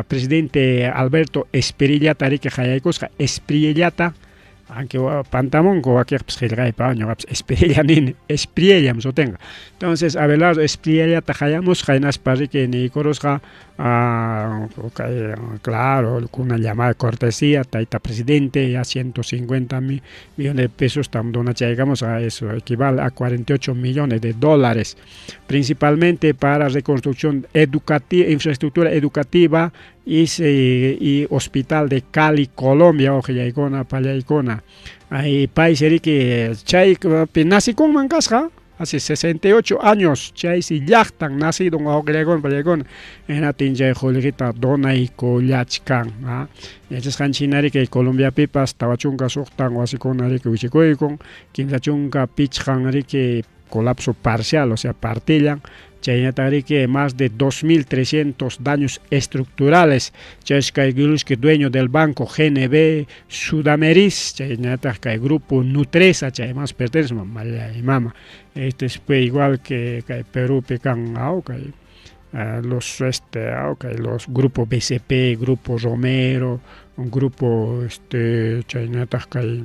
presidente Alberto Espriellata, que Jayaicos Espriellata, aunque Pantamón o aquí el paño Espriellam so tenga. Entonces Abelardo Espriella tajayamos jainas para que ni corosja claro, con una llamada de cortesía, taita presidente, ya 150 millones de pesos, donde llegamos a eso, equivale a 48 millones de dólares, principalmente para reconstrucción educativa, infraestructura educativa y hospital de Cali, Colombia, ojo, yaicona, payaicona. Hay países que chay, nací con mancasja. Hace 68 años, chay si yachtan nacido en Ogregón, Palegón, en Atinja, Joligita, Dona y Collachcan. Entonces, Hanchinari que Colombia Pipas, Tabachunga, Soctan, o así con Ari que Uchicoicon, Quinzachunga, Pichhan, que colapso parcial, o sea, partillan. Chaynatari que más de 2.300 daños estructurales. Chayskay que dueño del banco GNB Sudameris, Chaynatari que grupo Nutresa, chay más pertenece y mama. Este es igual que Perú pecan los grupos BCP, grupo Romero, un grupo Chaynatari que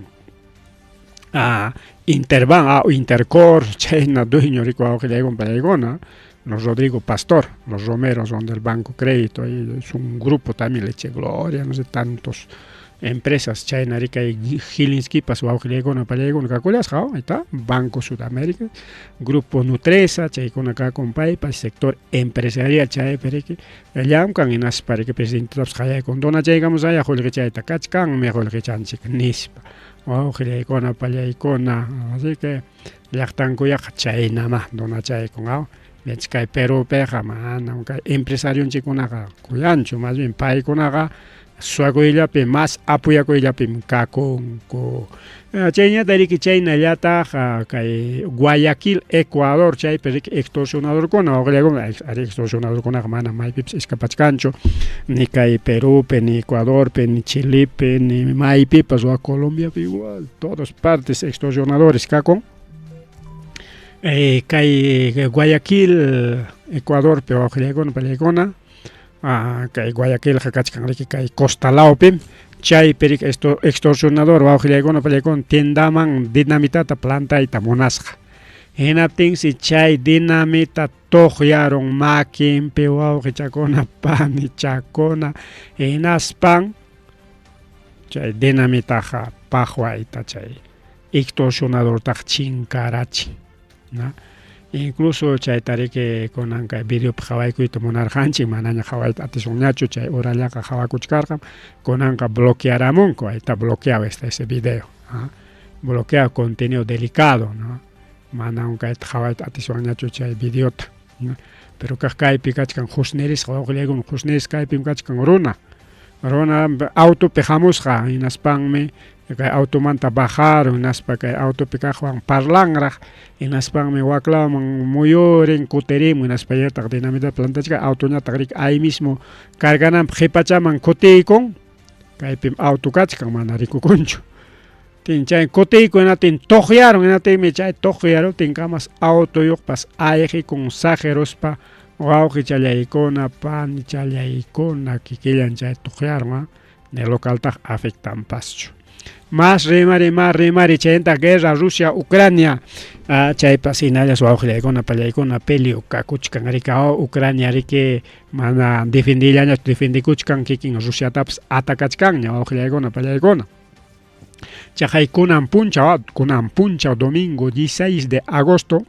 Interban, Intercor, Chayna, dueño rico que llega un pelegona, los Rodrigo Pastor, los Romeros son del Banco Crédito, y es un grupo también, Leche Gloria, no sé, tantos empresas, Chayna rica y Gilinski, pasó que llega una pelegona, ¿caculas? Ahí está, Banco Sudamérica, Grupo Nutresa, Chaycona acá con Paipa, sector empresarial, Chay, Pereque, el Yamcan, y Nas, para que presidente Tapsjaya, con Dona llegamos allá, Jorge Chay, Tacachcan, mejor que Chanchik, Nispa. wawqillaykuna pallaykuna así que llaqtankuyaqa chaynamá donachaykunqa Lech kay Perupiqa manam kay empresarionchikkunaqa kuyanchu más bien paykunaqa suwakuyllapi más apuyakuyllapim kakunku chayñata riki chaynallataq kay Guayaquil Ecuador chaypi riki extorsionadorkuna wawqillaykuna ari extorsionadorkunaqa manam maypipis escapachkanchu ni kay Perupi ni Ecuadorpi ni Chilepi ni maypipas wa Colombiapi igual todas partes extorsionadores kakun kay Guayaquil Ecuadorpi wawqillaykuna pallaykuna kay Guayaquil kachkan riki kay Costalawpi chaypi riki extorsionador wawqillaykuna pallaykuna tiendaman dinamitata plantayta munasqa hinaptinsi chay dinamita tuqyaron makinpi wawqichakuna panichakuna hinaspan chay dinamitaqa paqwayta chay extorsionadortaqa chinkarachin incluso chayta riki kunanqa videopi hawaykuyta munarqanchik manaña hawayta atishunñachu chay urallaqa hawakuchkarqa kunanqa bloquearamunku está bloqueado ese video bloquea contenido delicado mana kayta hawayta atishunñachu chay videota pero kaypi kachkan husnerisqa wawqillaykuna husneris kaypi kachkan runa autopi hamusqa hinaspanmi kay automanta bajaron hinaspa kay autopi kaqwan parlanraq hinaspanmi waklaman muyurin kuterimun hinaspallataq dinamita plantachka autoñataq riki ahí mismo cargananpaq qipachaman kutiykun kaypim auto kachkan mana rikukunchu tin chay kutiykun hinatin tuqyaron hinatinmi chay tuqyarutinkamas autoyuqpas ayqikun sajerospa wawqi challaykuna pani challaykuna kikillan chay tuqyaron ne localtaq afectanpaschu más rimari chayta guerra Rusia Ucrania chaypas hinallas wawqillaykuna pallaykuna peleo kakuchkan rika Ucrania riki mana defendillañachu defendikuchkan kikin Rusiatapas atacachkanña wawqillaykuna pallaykuna chay kunan puncha domingo 16 de agosto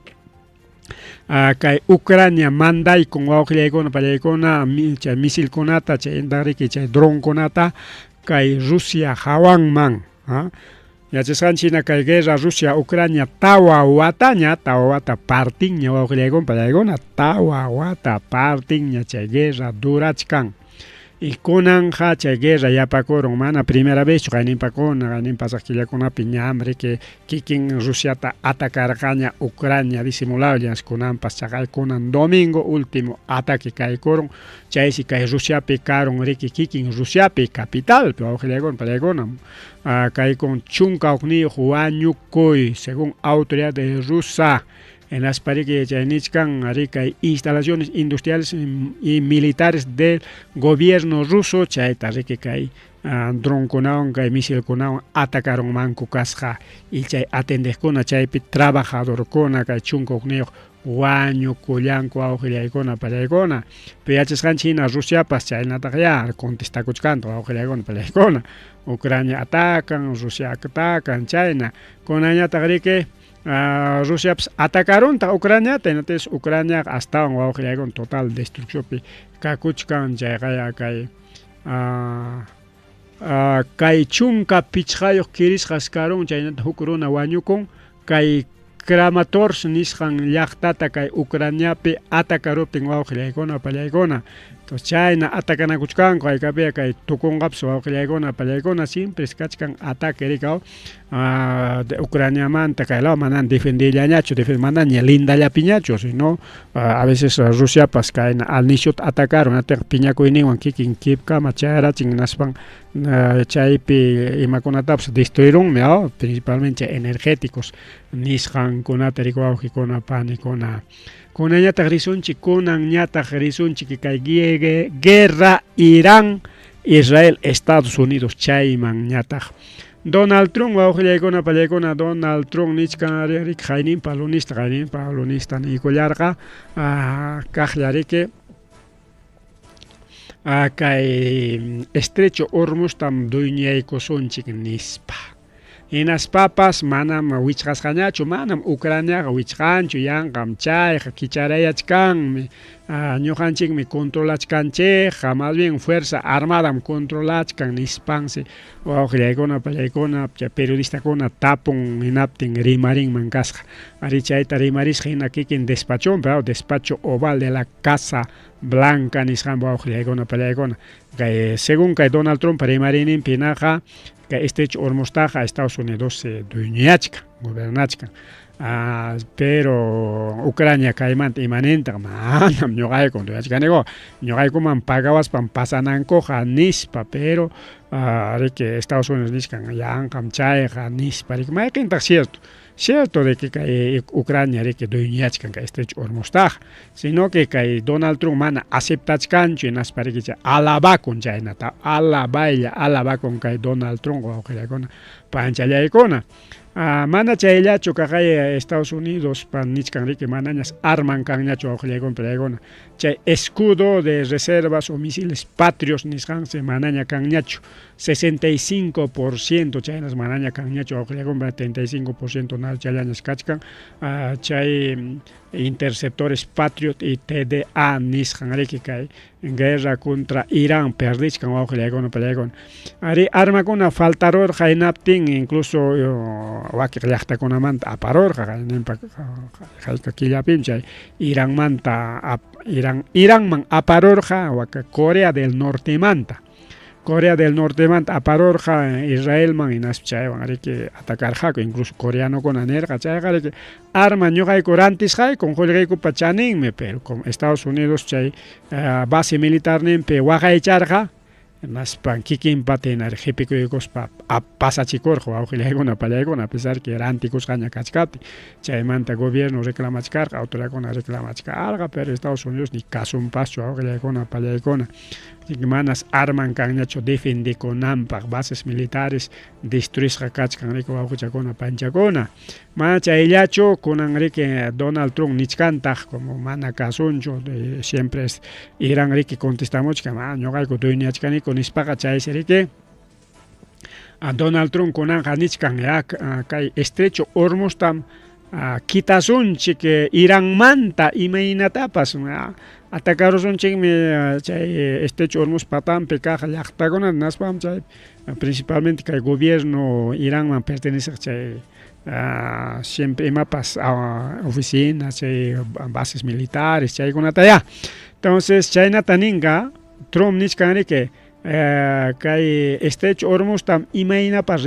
kay Ucrania mandaykun wawqillaykuna pallaykuna chay misilkunata chayta riki chay dronkunata kay Rusia hawanman yachasqanchina kay guerra Rusia Ucrania tawa wata partinña wawqillaykuna pallaykuna tawa wata partinña chay guerra durachkan y kunanja chay guerra yapakurun mana primera vez qayninpakuna pasaq killakunapi ñamri que kikin Rusiata atacarqaña Ucrania disimulable kunanpas chaqay kunan domingo último ataque kaykurun chaysi kay Rusiapi karun riki kikin Rusiapi capital wawqillaykuna pallaykuna kaykun chunka uqniyuq wañukuy según autoridades rusas en las paredes chaynichkan kay instalaciones industriales y militares del gobierno ruso chayta riki kay dronkunawan kay misilkunawan atacaron manku kasqa y chay atendeqkuna chaypi trabajadorkuna kay chunka uqniyuq wañukullanku wawqillaykuna pallaykuna pero yachasqanchina Rusiapas chaynataq ya contestakuchkanta wawqillaykuna pallaykuna Ucrania atacan Rusia atacan chayna kunañataq riki Rusia atacaron Ucrania tenates Ucrania hasta wawqillaykuna total destrucciónpi kakuchkan chaykaya kay kay chunka pichqayuq kirisqas karun chaynata huk runa wañukun kay Kramatorsk nisqan llaqtata kay Ucraniapi atacaruptin wawqillaykuna pallaykuna entonces chayna atacanakuchkanku aykapi kay tukunqapas wawqillaykuna pallaykuna siempre kachkan ataque rikaw de Ucraniamanta kaylaw manan defendillañachu manaña lindallapiñachu sino a veces Rusiapas kayna al nishut atacaron ataq piñakuyninwan kikin kipkama chayrachin naspan chaypi imakunatapas destruirunmi principalmente energéticos nisqankunata riki wawqikuna panikuna kunañataq risunchik kunanñataq risunchik kay guerra Irán Israel Estados Unidos chayman ñataq Donald Trump wawqillaykuna pallaykuna Donald Trump nichkan riki qayninpa alunista nikullarqa kaqlla riki kay estrecho Hormuztam duñaykusunchik nispa hinaspapas manam wichqasqañachu manam Ucraniaqa wichqanchu yanqam chayqa kicharayachkanmi ñuqanchikmi controlachkanchikqa más bien fuerza armadam controlachkan nispansi wawqillaykuna pallaykuna chay periodistakuna tapun hinaptin rimarinman kasqa ari chayta rimarishqa hina kikin despachonpi despacho oval de la Casa Blanca nisqan wawqillaykuna pallaykuna kay según kay Donald Trump rimarinimpinaqa kay Estrecho Hormuztaqa Estados Unidos dueñachkan gobernachkan pero Ucrania kaymanta imanenta manam ñuqayku yachkaniku ñuqaykuman pagawaspan pasanankuqa nispa pero riki Estados Unidos nishkan yanqam chayqa nispa riki mayqintaq cierto de que kay Ucrania riki dueñachkan kay Estrecho Hormuztaqa sino que kay Donald Trump mana aceptachkanchu hinaspa riki chay alabakun chaynata alabakun kay Donald Trump wawqillaykuna panchallaykuna mana chayllachu kaqay Estados Unidos pan nichkan riki manañas arman kanñachu wawqillaykuna pallaykuna chay escudo de reservas o misiles patrios nisqansi manaña kanñachu 65% chaynas manaña kanñachu wawqillaykuna 35% nada chayllañas kachkan chay interceptores Patriot y TDA nisqan riki kay guerra contra Irán perdichkan wawqillaykuna pallaykuna ari armakuna faltarurqa hinaptin incluso wakiq llaqtakunamanta aparurqa hayka killapim chay Iránman aparurqa waka Corea del Nortemanta aparurqa Israelman hinaspa chaywan riki atakarqaku incluso coreanokuna nirqa chayqa riki arma ñuqayku rantisqayku qullqiykupa chaninmi pero como Estados Unidos chay base militarninpi waqaycharqa naspan kikinpa tinar qhipikuykuspa pasachikurqa wawqillaykuna pallaykuna a pesar que rantikusqaña kachkapi chaymanta gobierno reclamachkarqa autoridadkuna reclamachkarqa pero Estados Unidos ni kasunpaschu wawqillaykuna pallaykuna manas arman kanñachu defendikunanpaq bases militares destruishqa kachkan riki wawqichakuna panchakuna mana chayllachu kunan riki Donald Trump nichkantaq como mana kasunchu siempre es Irán riki contestamuchka ñuqayku dueñachkaniku nispaqa chaysi riki Donald Trump kunanqa nichkan kay Estrecho Hormuztam quitasunchik Iránmanta imaynatapas atacarusunchikmi chay Estrecho Hormuz patampi kaq llaqtakuna naspam chay principalmente kay gobierno Iránman perteneciq chay siempre imapas oficinas chay bases militares chaykunata entonces chaynata ninqa Trump nishkan riki kay Estrecho Hormuztam imaynapas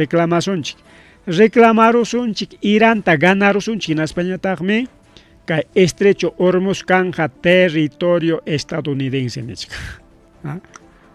reclamarusunchik Iranta ganarusunchik hinaspañataqmi kay Estrecho Hormuz kanja territorio estadounidense nichka o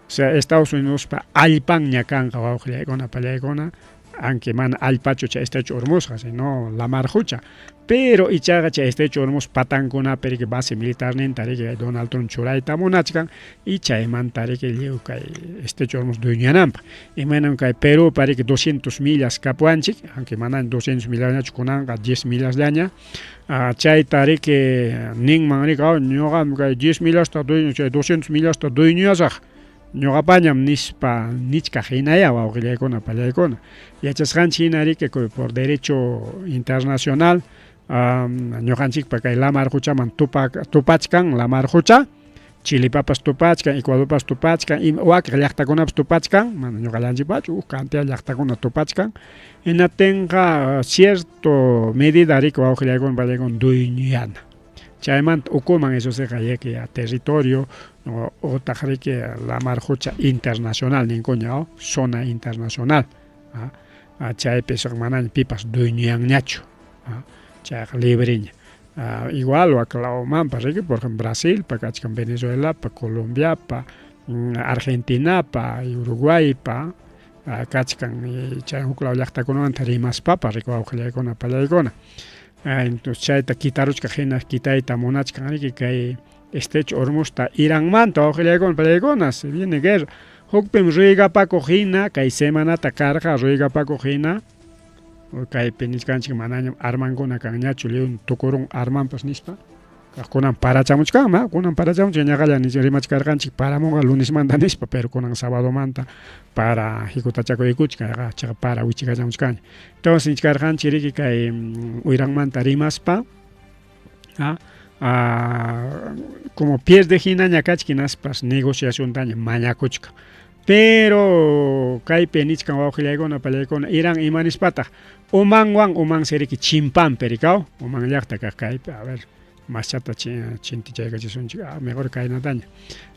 sea Estados Unidos pa allpanña kanja wawqillaykuna pallaykuna aunque mana allpachu chay Estrecho Hormuzqa sino la mar hucha pero ichaqa chay Estrecho Hormuz patankunapi riki base militarninta riki Donald Trump churayta munachkan y chaymanta riki lliw kay Estrecho Hormuz dueñananpaq imaynam kay Perupa riki 200 millas kapuanchik aunque mana 200 millas kunanqa 10 millas llaña chayta riki ninman riki ñuqam kay 10 millasta dueño chay 200 millasta dueñoyasaq ñuqapañam nispa nichka hinaya wawqillaykuna pallaykuna yachasqanchik hina riki por derecho internacional ñuqanchikpa kay la mar huchaman tupachkan la mar hucha Chilipapas tupachkan Ecuadorpas tupachkan wakiq llaqtakunapas tupachkan mana ñuqallanchikpachu cantidad llaqtakuna tupachkan hinatinqa cierto medida riki wawqillaykuna pallaykuna dueñuyana chaymanta ukuman eso se yeki territorio o tahriki la mar hucha internacional ninkuña zona internacional chaypi manaña pipas dueñuyanñachu chayqa libreña igual waklawmanpa riki por ejemplo Brasil pa kachkan Venezuela pa Colombia pa Argentina pa Uruguay pa kachkan chay huklaw llaqtakunamanta rimaspapa riki wawqillaykuna pallaykuna entonces chayta kitaruchka hina kitayta munachkan riki kay Estrecho Hormuzta Iránmanta wawqillaykuna pallaykuna se viene guerra hukpim ruygapakuq hina kay semanata karqa ruygapakuq hina kaypi nishkanchik manañam armankuna kanñachu liun tukurun armanpas nispa kunan parachamuchkanma kunan parachamuchka ñaqalla rimachkarqanchik paramunqa lunesmanta nispa pero kunan sabadomanta para hikutachakuykuchka chayqa para wichikachamuchkaña entonces nishkarqanchik riki kay Iránmanta rimaspa como pierde hinaña kachkinaspas negociación taña mañakuchka. Pero kaype nichkan wawqillaykuna pallaykuna Irán imanispata uman seriki chimpan perikao uman llaqta kaq kaypi a ver maschata chintichaykachisunchik mejor kaynataña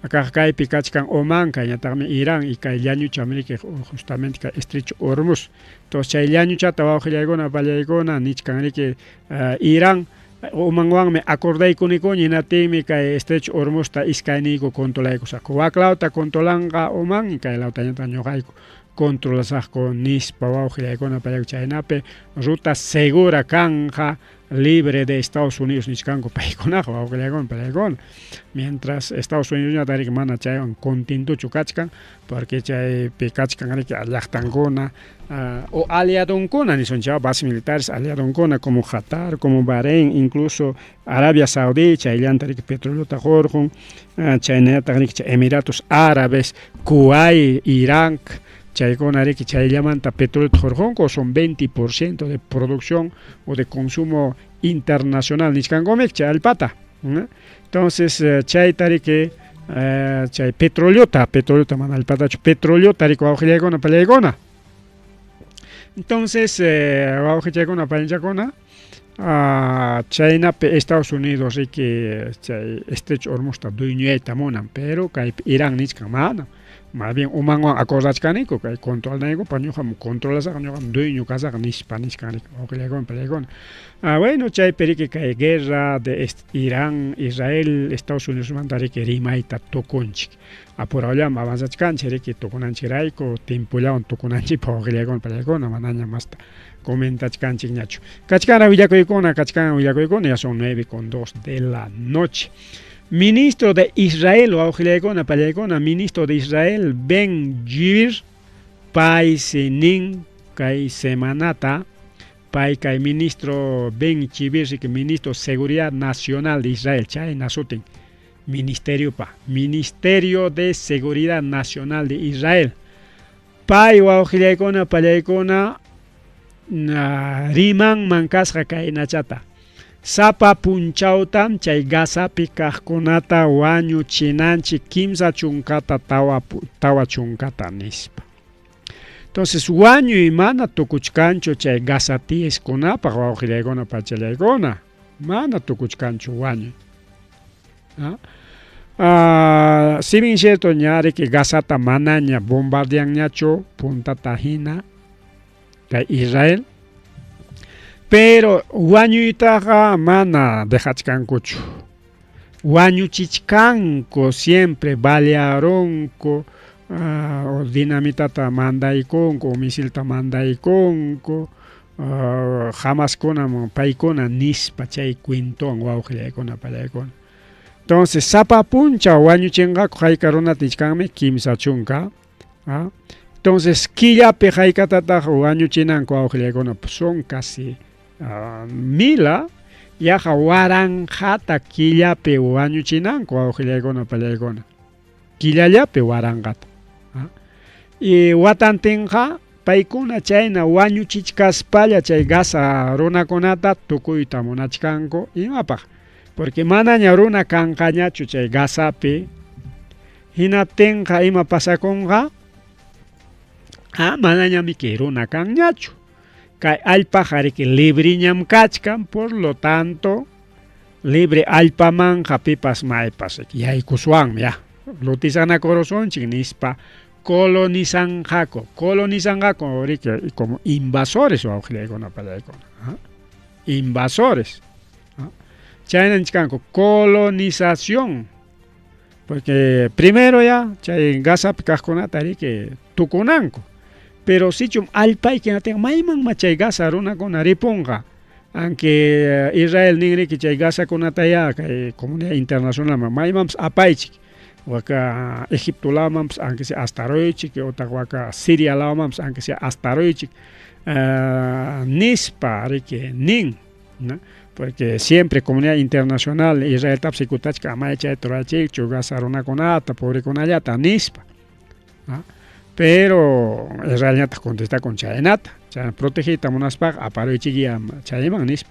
akaq kaypi kachkan Oman kayñataqmi Irán y kay llañucha América justamente kay estrecho Hormuz entonces chay llañuchata wawqillaykuna pallaykuna nichkanriki Irán umanwanmi acordaykunikuña hinatimi kay estrecho Hormuzta iskayniyku controlaykusaqku waklawta controlanqa Oman y kay lawtañata ñuqayku controlasaqku nispa wawqillaykuna payayku chaynapi ruta segura kanja libre de Estados Unidos nichkanku paykunaqa wawqillaykuna pallaykuna mientras Estados Unidos ñatarik mana chaywan contentuchu kachkan porque chaypi kachkanriki llaqtankuna o aliadonkuna nisunchik bases militares aliadonkuna como Qatar, como Bahrein, incluso Arabia Saudita chayllantarik petrolota jorqun chaynatariki Emiratos Árabes, Kuwait, Irán chaykunariki chayllamanta petroleta jorqunku son 20% de producción o de consumo internacional nichkankumik chay allpata entonces chaytariki chay petrolota mana allpatachu petrolyotarik wawqillaykuna pallaykuna entonces wawqichaykuna pallanchakuna chaynapi Estados Unidos riki chay estrecho Hormuzta dueñuyta munan pero kay Irán nichkan mana más bien umanwan acordachkaniku kay controlnaykupa ñuqam controlasaqa ñuqam dueño kasaqa nispa nishkanriki wawqillaykuna pallaykuna bueno chaypiriki kay guerra de Irán, Israel, Estados Unidos mantariki rimayta tukunchik apurallama avanzachkanchik riki tukunanchikrayku timpullawan tukunanchikpa wawqillaykuna pallaykuna manaña masta comentachkanchik ñachu kachkana willakuykuna ya son 9:02 de la noche. Ministro de Israel wawqillaykuna pallaykuna ministro de Israel Ben Gvir pay sinin kay semanata pay kay ministro Ben Gvir que ministro de Seguridad Nacional de Israel chayna sutin ministerio de Seguridad Nacional de Israel pay wawqillaykuna pallaykuna riman mankasqa kay nachata sapa punchawtam chay gasapi kaqkunata wañuchinanchik kimsa chunkata tawa chunkata nispa entonces wañuy mana tukuchkanchu chay gasatieskunapaq wawqillaykuna pachallaykuna mana tukuchkanchu wañuy si bien cierto ñariki gasata manaña bombardeanñachu puntata hina kay Israel pero wañuytaqa mana dejachkankuchu wañuchichkanku siempre balearonku o dinamitata mandaykunku o misilta mandaykunku jamaskuna paykuna nispa chay cuentowan wawqillaykuna pallaykuna entonces sapa puncha wañuchinqaku hayka runata nichkanmi kimsa chunka entonces killapi haykatataqa wañuchinanku wawqillaykuna son casi mila yaqa waranjata killapi wañuchinanku wawqillaykuna pallaykuna killallapi waranjata y watantinqa paykuna chayna wañuchichkaspalla chay gasa runakunata tukuyta munachkanku imapaq porque manaña runa kanqañachu chay gasapi hinatinqa ima pasakunqa manañami kay runa kanñachu kay allpajariki libriñam kachkan por lo tanto libre allpamanja pipas maypas yaykuswanmi lutizanakurusonchik nispa colonizanjako riki como invasores wawqillaykuna pallaykuna invasores chayna nichkanku colonización porque primero chay gasapi kaqkunata riki tukunanku pero sichum allpaykunatin maymanma chay gasa runakuna ripunqa aunque Israel ninriki chay gasakunata kay comunidad internacional maymanpas apaychik waka Egiptolamanpas aunque sea astaruychik utaq waka Siria lawamanpas aunque sea astaruychik nispa riki nin porque siempre comunidad internacional Israel tapsikutachka amay chay turachikchu gasa runakunata pobrekunallata nispa pero Israel ñata contesta con chaynata chay protegita munaspaq aparuychikia chayman nispa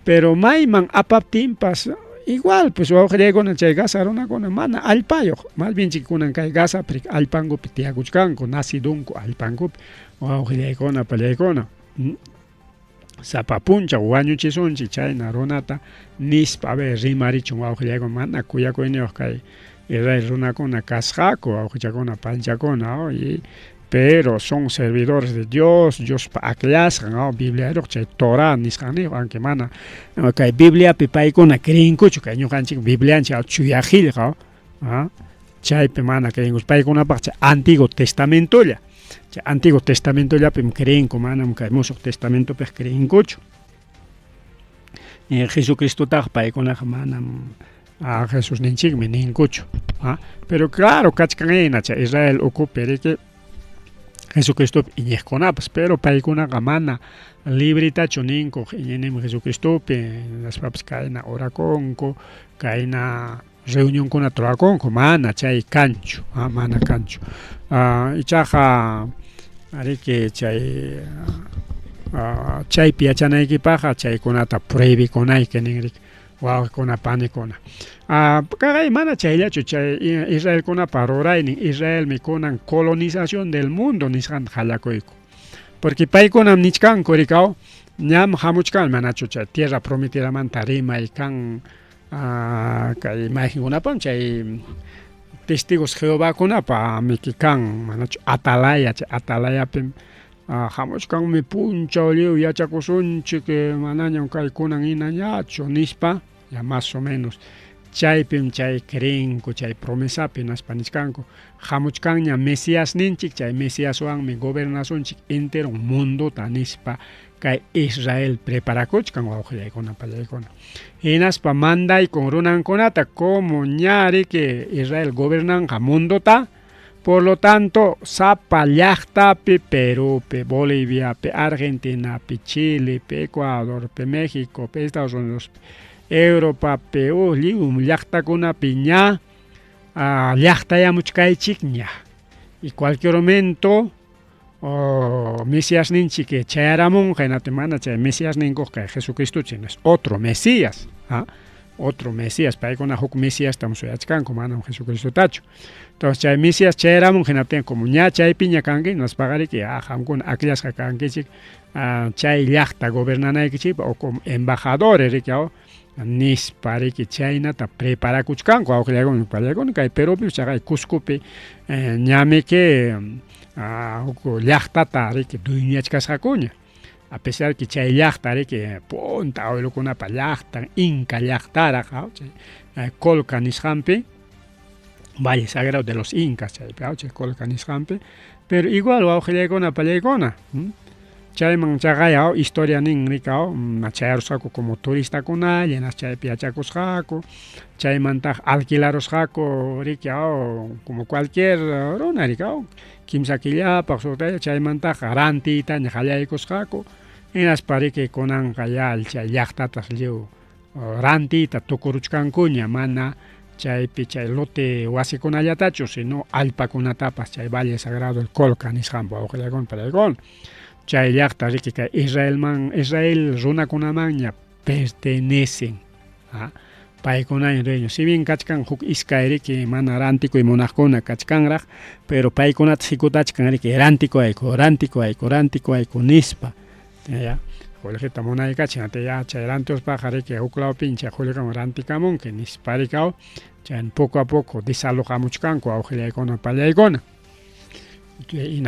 pero mayman apaptinpas igual pues wawqiykuna chay gasa runakuna mana allpayuq más bien kunan kay gasa allpankupi tiyakuchkanku nacidunku allpankupi wawqillaykuna pallaykuna sapa punchaq wañuchisunchik chayna runata nispa a ver rimarichun wawqillaykuna mana kuyakuyniyuq kay Israel runakuna kasqaku wawqichakuna panchakuna y pero son servidores de Dios, Dios aklasqan Biblia chay Torah nisqanniku aunque mana kay Biblia pi paykuna krinkuchu kay ñuqanchik Biblianchik chuyajilqa chaypi mana krinkuchu paykunapaq chay Antiguo Testamentolla chay Antiguo Testamentollapim krinku manam kay musuq Testamentopi krinkuchu Jesucristotaq paykunaqa manam Jesús ninchikmi ninkuchu pero claro kachkanhina chay Israel ukupiriki Jesucristo iñiqkunapas pero paykunaqa mana libritachu ninku iñinim Jesucristopi naspapas kayna orakunku kayna reunionkunata rurakunku mana chay kanchu mana kanchu ichaqa ariki chaypi yachanaykipaqa chaykunata prohibikunayki ninrik wawqikuna panikuna kaqay mana chayllachu chay Israelkunapa ruraynin Israelmi kunan colonización del mundo nisqanta qallakuyku porque paykunam nichkanku rikaw ñam hamuchkan manachu chay tierra prometidamanta rimay kan kay imagenkunapan chay testigos Jehovakunapa miki kan manachu atalaya chay atalayapim hamuchkanmi punchaw liw yachakusunchik manañam kaykunan hinañachu nispa ya más o menos chaypim chay krinku chay promesapi naspa nishkanku hamuchkanña Mesías ninchik chay Mesíaswanmi gobernasunchik entero mundota nispa kay Israel preparakuchkan wawqillaykuna pallaykuna hinaspa mandaykun runankunata como ñari que Israel gobernanqa mundota por lo tanto sapa llaqtapi Perupi Boliviapi Argentinapi Chilepi Ecuadorpi Méxicopi Estados Unidos Europapi liwum llaqtakunapi ña llaqtayamuchkaychik ña y cualquier momento Mesías ninchik chayaramunqa hinata mana chay Mesías ninkuq kay Jesucristo es otro Mesías otro Mesías paykuna huk Mesías estamos uyachkanku manam Jesucristo tachu entonces chay Mesías chayaramunqa hinata como ña chaypi ña kanki naspagariki qamkuna akllashqa kankichik chay llaqta gobernanaykichikpa o como embajadores riki nispa riki chaynata preparakuchkanku wawqillaykuna pallaykuna kay Perupi chaqay Cuscopi ñamiki huk llaqtata riki dueñachkasqakuña a pesar que chay llaqta riki punta awilunkunapa llaqtan Inca llaqtaraq chay Colca nisqanpi Valle Sagrado de los Incas chaypi chay Colca nisqanpi pero igual wawqillaykuna pallaykuna chayman chaqay historia nin rikaw chayarusqaku como turistakuna llenas chaypi yachakusqaku chaymantaq alquilarusqaku riki como cualquier runa rikaw kimsa killapaq sutay chaymantaq rantiyta ña qallaykusqaku hinaspa riki kunanqa chay llaqtatas lliw rantiyta tukuruchkankuña mana chaypi chay lote wasikunallatachu sino allpakunatapas chay Valle Sagrado el Colca nisqanpa wawqillaykuna pallaykuna chay llaqta riki kay Israel runakunamanña pertenecen paykunaña dueños si bien kachkan huk iskay riki mana rantikuy munaqkuna kachkanraq pero paykunata sikutachkan riki rantikuayku nispa ya Julieta munaykachin ya chay rantiuspaqa riki huk lawpin chay Julieta rantikamunki nispa rikaw chay poco a poco desalojamuchkanku wawqillaykuna pallaykuna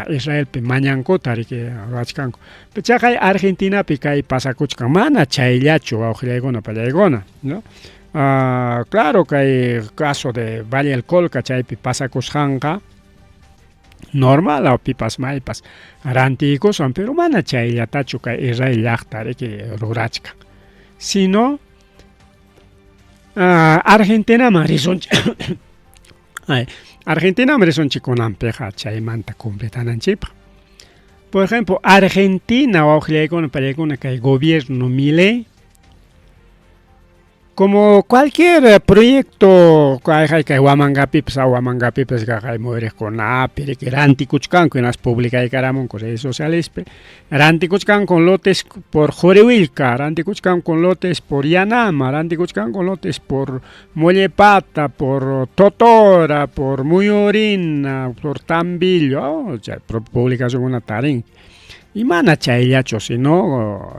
Israelpi mañankuta riki rurachkanku chaqay Argentinapi kay pasakuchkan mana chayllachu wawqillaykuna pallaykuna ¿no? Claro kay caso de Valle del Colca chaypi pasakusqanqa normal pipas maypas rantiykusan pero mana chayllatachu kay Israel llaqta riki rurachkan sino Argentinaman risunchik Argentinaman risunchikunanpiqa chaymanta completananchikpaq por ejemplo Argentina wawqillaykuna pallaykuna kay gobierno Milei Como cualquier proyecto que Huamangapipas que mueres con la que Rantikuchkan que nas publica y caramon con redes sociales Rantikuchkan con lotes por Jorehuilca, Rantikuchkan con lotes por Yanama, Rantikuchkan con lotes por Mollepata, por Totora, por Muyorina, por Tambillo, publicación una tarín. Y mana chayacho, si no,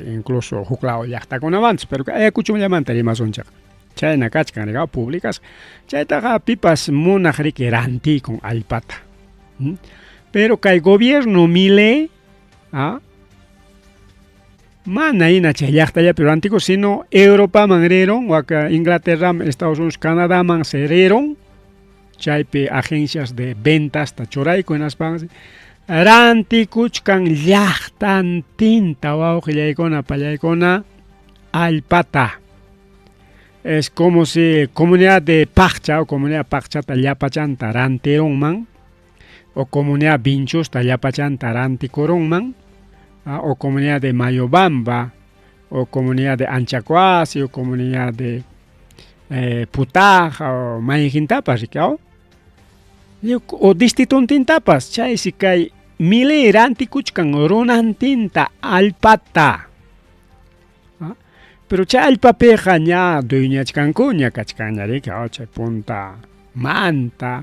incluso juclao ya está con avance, pero que escucho me llaman tari más oncha. Chay na kachkan regao públicas, chay taga pipas monajri que ranti con alpata. Pero que el gobierno mile, mana ina chayachta ya pero antico, sino Europa mangrieron, o acá Inglaterra, Estados Unidos, Canadá man serieron, chaype agencias de ventas tachoraico en las pagas. Rantikuchkan llaqtan tinta wawqillaykuna pallaykuna alpata. Es como si comunidad de Pachcha o comunidad Pachchata llapachanta rantironman o comunidad Vinchusta llapachanta rantikuronman o comunidad de Mayobamba o comunidad de Anchacuasi o comunidad de Putaja o Mayijintapas o distriton tintapas chay si kay mile rantikuchkan runantinta alpata. Pero chay alpapeja ña dueñachkanku ña kachkaña rika chay punta manta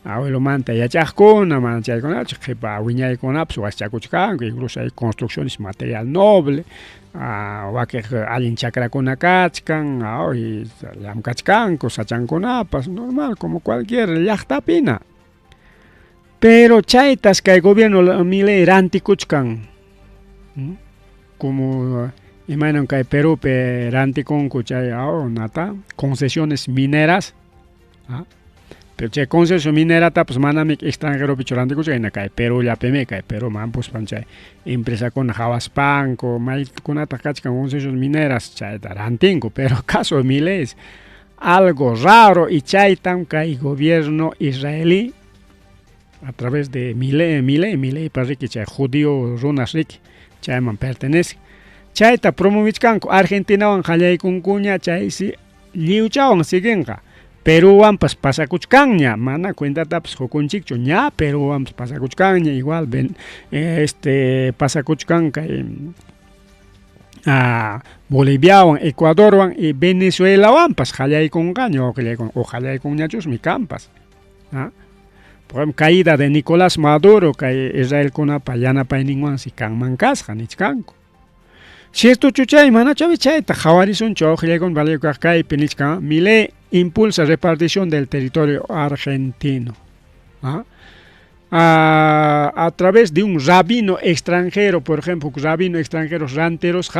abuelo manta yachajkuna man chaykuna chipa wiñaykunapas waschakuchkanku incluso hay construcciones material noble wakiq allin chakrakuna kachkan y llamkachkanku sachankunapas normal como cualquier llaqtapina. Pero chaytas que el gobierno mile rantikuchkan como imaginan que Perú rantikunku chay nata concesiones mineras pero chay concesión minera pues manamik extranjero picho rantikuchkan ina kay Perú ya peme kay Perú man pues panchay empresa con Javaspanco may kunata kachkan concesiones mineras chay rantinku pero caso mile es algo raro y chaytan kay gobierno israelí a través de Milei para que chay judío runas rik chayman pertenece chayta promovichkanku Argentina wan qallaykunkuña chay si liuchawan siguenqa Peruwan pas pasakuchkanña mana cuentatapas hukunchikchu ña Peruwan pasakuchkanña igual pasakuchkanqa Boliviawan Ecuadorwan y Venezuelawan pas qallaykunqaña o qallaykunñachusmi kanpas por ejemplo, caída de Nicolás Maduro, que Israel kunapa yanapayninwan si kanman kasqa nichkanku. Si esto chuchay mana chavi chayta jawarizun chawqillaygun valayuqa kaypi nichkan Milei impulsa repartición del territorio argentino. A través de un rabino extranjero, por ejemplo, rabino extranjeros ranteros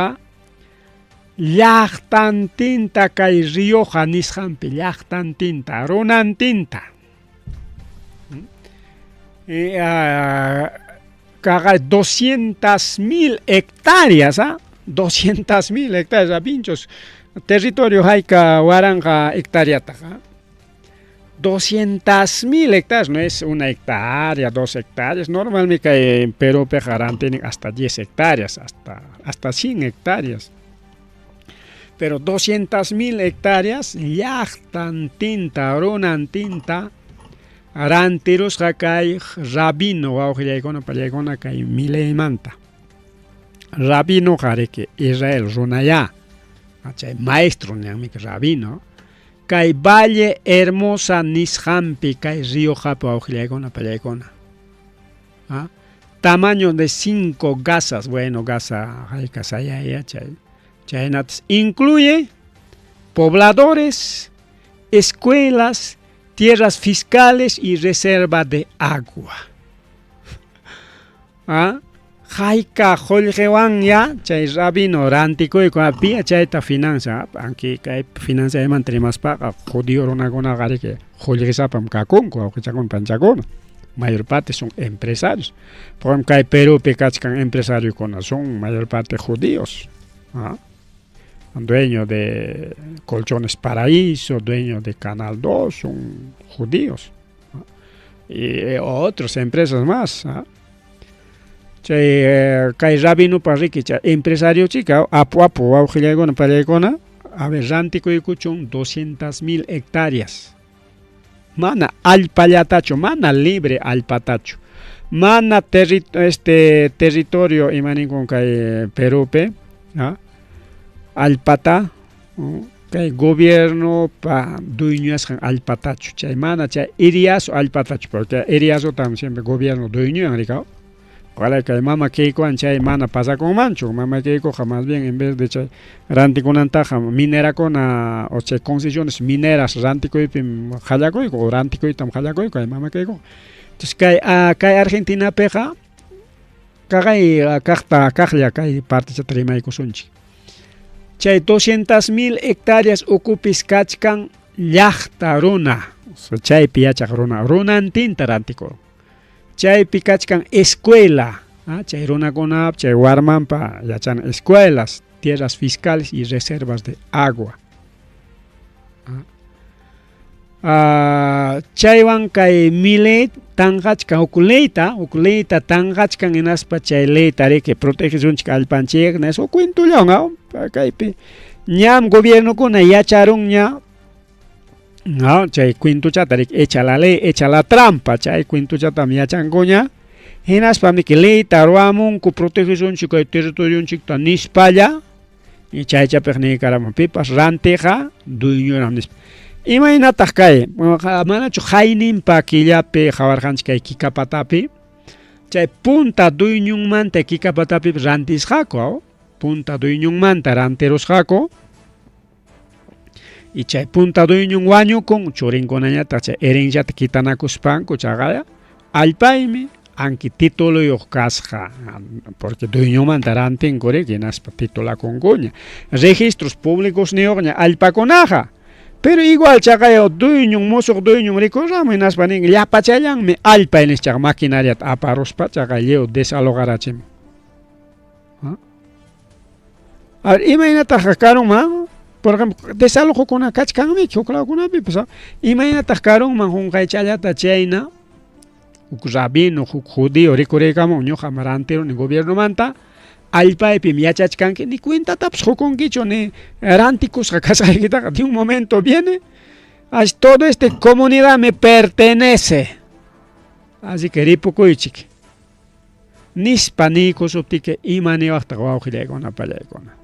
llaqtantinta kay Rioja nisqanpi llaqtantinta runantinta. Caga 200.000 hectáreas, 200.000 hectáreas, pinchos, territorio haika waranga hectáreata, 200.000 hectáreas, no es una hectárea, 2 hectáreas, normalmente en Perú pejarán tienen hasta 10 hectáreas, hasta 100 hectáreas, pero 200.000 hectáreas, llaqtan tinta, runan tinta, ranteros kay rabino wawqillaykuna pallaykuna kay Milei manta rabino que Israel runaya chay maestro ñanmi rabino kay Valle Hermosa nisqanpi kay Riojapi wawqillaykuna pallaykuna tamaño de 5 gasas bueno gasa hayka sayaya chaynatas incluye pobladores escuelas tierras fiscales y reserva de agua. Haika holgewan ya chay rabino rantiko y con pia chayta finanza aunque kay finanza eman trimas pa judío runakuna gari que holgesapam kakunku o chakun panchakuna mayor parte son empresarios por ejemplo kay Perú pekachkan empresarios son mayor parte judíos dueño de Colchones Paraíso, dueño de Canal 2, son judíos. Y otras empresas más. Kay rabino parrikicha empresario chica apu wawqillaykuna pallaykuna A ver, Rantikuikuchun 200.000 hectáreas. Mana alpallatacho, mana libre alpatacho. Mana territorio imanin kay Perupe, ¿ah? Alpata, kay gobierno pa dueñas alpatacho. Chay mana chay iriaso alpatacho, porque iriaso tam siempre gobierno dueño en Ricao. Ojalá que mama Keiko anchay mana pasa con mancho, mama Keiko jamás bien en vez de chay rantico nantaja minera con o chay concesiones mineras rantico y pim jayaco o rantico y tam jayaco y mama Keiko. Entonces kay Argentina peja kagay kajta kajya kay parte chatrimayko sunchi. Chay 200.000 hectáreas ocupis kachkan llaqta runa. Chay piachak runa tinta rantico. Chay pikachkan escuela, chay runakunap, chay warmanpa yachan escuelas, tierras fiscales y reservas de agua. Chaywan kay milet tangachkan ukuleita tangachkan enaspa chay leitare que protege sunchik alpanchik neso cuento leon kaypi ñam gobierno kuna yacharon ña. No, chay cuento chatarik echa la ley, echa la trampa, chay cuento chatam yachangoña. Henas pami que ley taruamun ku protección chico de territorio chico nispalla. Y chay chapegni caramba pipas ranteja dueño nis. Imagina kay, mana chu hainin pa killape jawarjanch kay kikapatapi. Chay punta dueño manta kikapatapi rantis jako, punta dueño manta ranteros jako. Y chay punta dueño waño con chorinconanya tacha erinjat kitanakuspan kuchagaya alpaimi anki título yo casja porque dueño mantarante en core que naspa titula con goña registros públicos neoña alpaconaja pero igual chagayo dueño mozo dueño ricosa me naspa ning ya pachayan me alpa en esta maquinaria aparos pachagayo desalogarachim. A ver, imagínate jacaron mano. Por ejemplo, desalojo con una cachcami, chocolate con una pipa. Imagínate caron manjun cachayata chayna, rabino, judío, ricorecamo, ño jamarantero, ni gobierno manta, alpa y pimiachachcan, que ni cuenta taps con quicho, ni ranticos, jacasajita, de un momento viene, todo esta comunidad me pertenece. Así que ripoco y chique. Nispanicos optique, imani hasta guaujilegona palegona.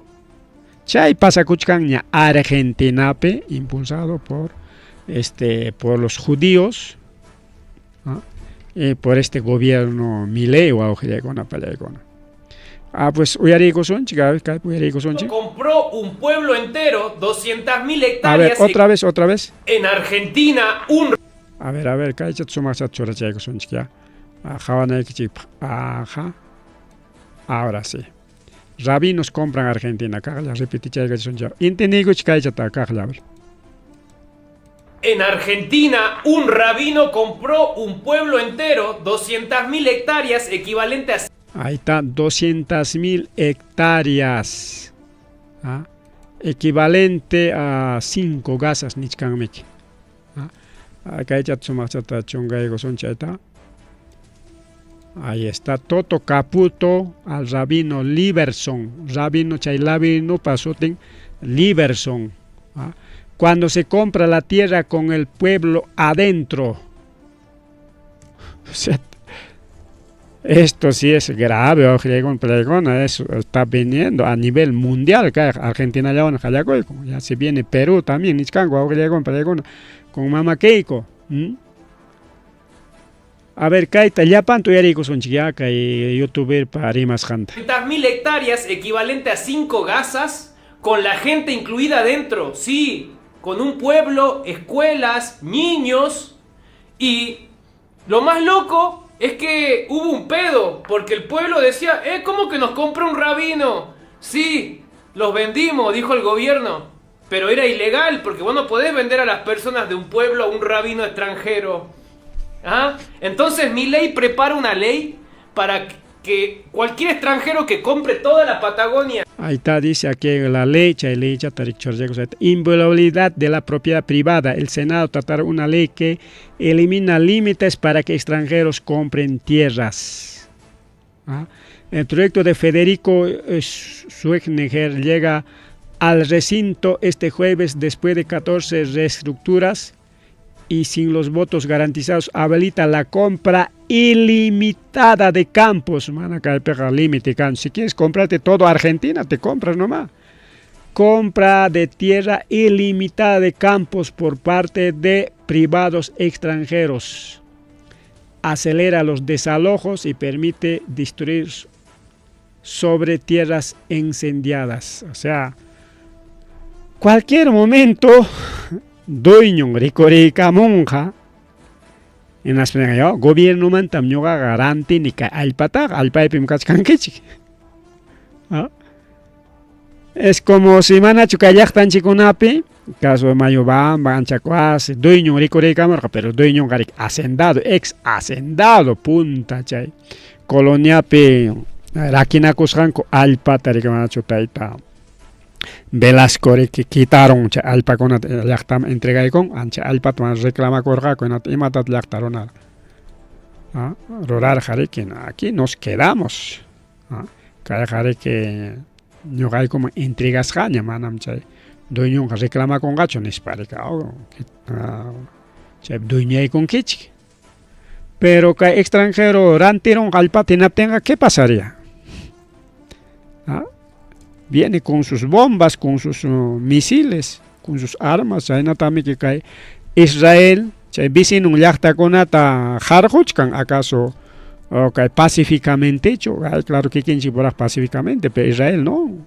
Chay pasakuchkanña Argentinape impulsado por los judíos, por este gobierno Milei o Aujilekona Palegona. Pues uyarico son chicas, uyarico son chicas. Compró un pueblo entero, 200.000 hectáreas. A ver, otra vez. En Argentina, A ver, cachat sumarchat chorachaico son chicas. Ajá. Ahora sí. Rabinos compran Argentina, cagla, repite chayga son ya. Intenigo chicaychata, cagla. En Argentina, un rabino compró un pueblo entero, 200.000 hectáreas, equivalente a... Ahí está, 200.000 hectáreas. Equivalente a 5 gasas, nichkanmeki. Acá ya tsumachata chungaigo son chayta. Ahí está, Toto Caputo al rabino Liberson. Rabino Chaylabino Pasoten Liberson. Cuando se compra la tierra con el pueblo adentro. Esto sí es grave, eso está viniendo a nivel mundial. Argentina ya se viene Perú también, con Mama Keiko. A ver, Kaita, ya panto ya rico son chiquiaca y youtuber para rimas janta. 200.000 hectáreas, equivalente a 5 gasas, con la gente incluida dentro, sí, con un pueblo, escuelas, niños, y lo más loco es que hubo un pedo, porque el pueblo decía, ¿cómo que nos compra un rabino? Sí, los vendimos, dijo el gobierno, pero era ilegal, porque vos no podés vender a las personas de un pueblo a un rabino extranjero. Entonces Milei prepara una ley para que cualquier extranjero que compre toda la Patagonia. Ahí está, dice aquí la ley, inviolabilidad de la propiedad privada. El Senado tratará una ley que elimina límites para que extranjeros compren tierras. El proyecto de Federico Schwarzenegger llega al recinto este jueves después de 14 reestructuras y sin los votos garantizados habilita la compra ilimitada de campos. Man, acá pega límite. Si quieres comprarte todo Argentina, te compras nomás. Compra de tierra ilimitada de campos por parte de privados extranjeros. Acelera los desalojos y permite destruir sobre tierras incendiadas. O sea, cualquier momento, dueño rica monja, en las gobierno mantam ñoga garanti ni ka alpatag alpaipim kachkankichik. Es como si manachu kayaktan chikunapi, caso de Mayobamba, Anchacuas, dueño rica monja, pero dueño garik hacendado, ex hacendado, punta chay. Coloniapi, rakinakusranko alpata rica manachu taita. Velasco que quitaron alpa con lactam entrega con ancha alpa más reclama corga con imatat lactaron rorar jare que aquí nos quedamos cada jare que no hay como entregas jaña manam chay dueño reclama con gacho ni parece que dueño con kichi pero que extranjero rantiron alpa tenga qué pasaría. Viene con sus bombas, con sus misiles, con sus armas. Hay también que cae Israel, vecino un yachta con ata jarhuchkan, acaso cae pacíficamente hecho. Claro que quien se podrá pacíficamente, pero Israel no.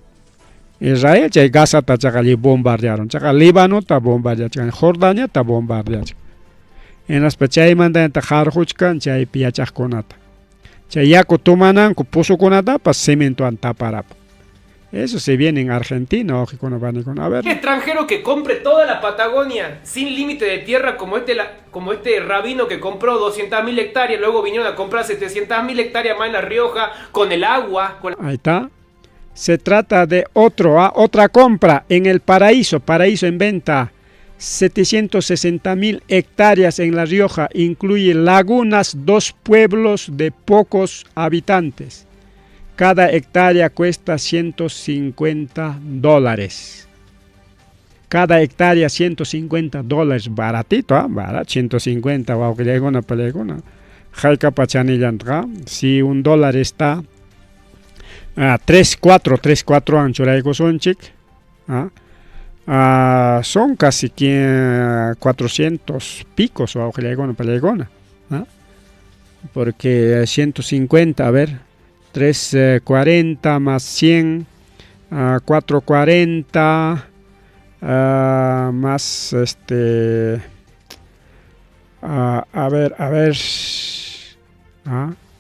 Israel, Gaza está bombardearon, Líbano está bombardeado, Jordania está bombardeado. En las pechay mandan ata jarhuchkan, piachas con ata. Yaco tomanan, puso con ata, para cemento antaparap. Eso se viene en Argentina, ojo, con a ver. Un extranjero que compre toda la Patagonia sin límite de tierra, como este rabino que compró 200.000 hectáreas, luego vinieron a comprar 700.000 hectáreas más en La Rioja, con el agua. Ahí está. Se trata de otra compra en el Paraíso en venta. 760.000 hectáreas en La Rioja, incluye lagunas, 2 pueblos de pocos habitantes. Cada hectárea cuesta $150. Cada hectárea $150. Baratito, barato, 150. Wow, que llega una pelegona. Jaika pachanillantra. Si $1 está 3-4 ancho son chic. Son casi 400 picos. Wow, que llega una pelegona. Porque 150, a ver. 340 más 100, 440 más a ver,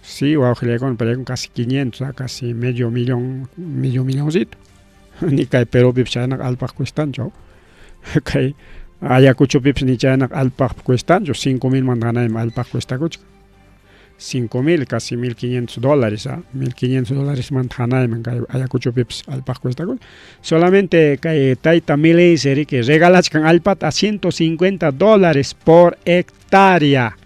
sí, wow, con casi 500, casi medio milloncito. Ni cae pero pips chanak alpaq cuestan yo. Cae ayacucho pips ni chanak alpaq cuestan yo, 5.000 mandana alpaq cuesta cucho. 5.000, casi $1.500, $1.500 manjana en Ayacucho pips alpaq cuesta. Solamente que taita mileiseri que regalas con alpat a $150 por hectárea.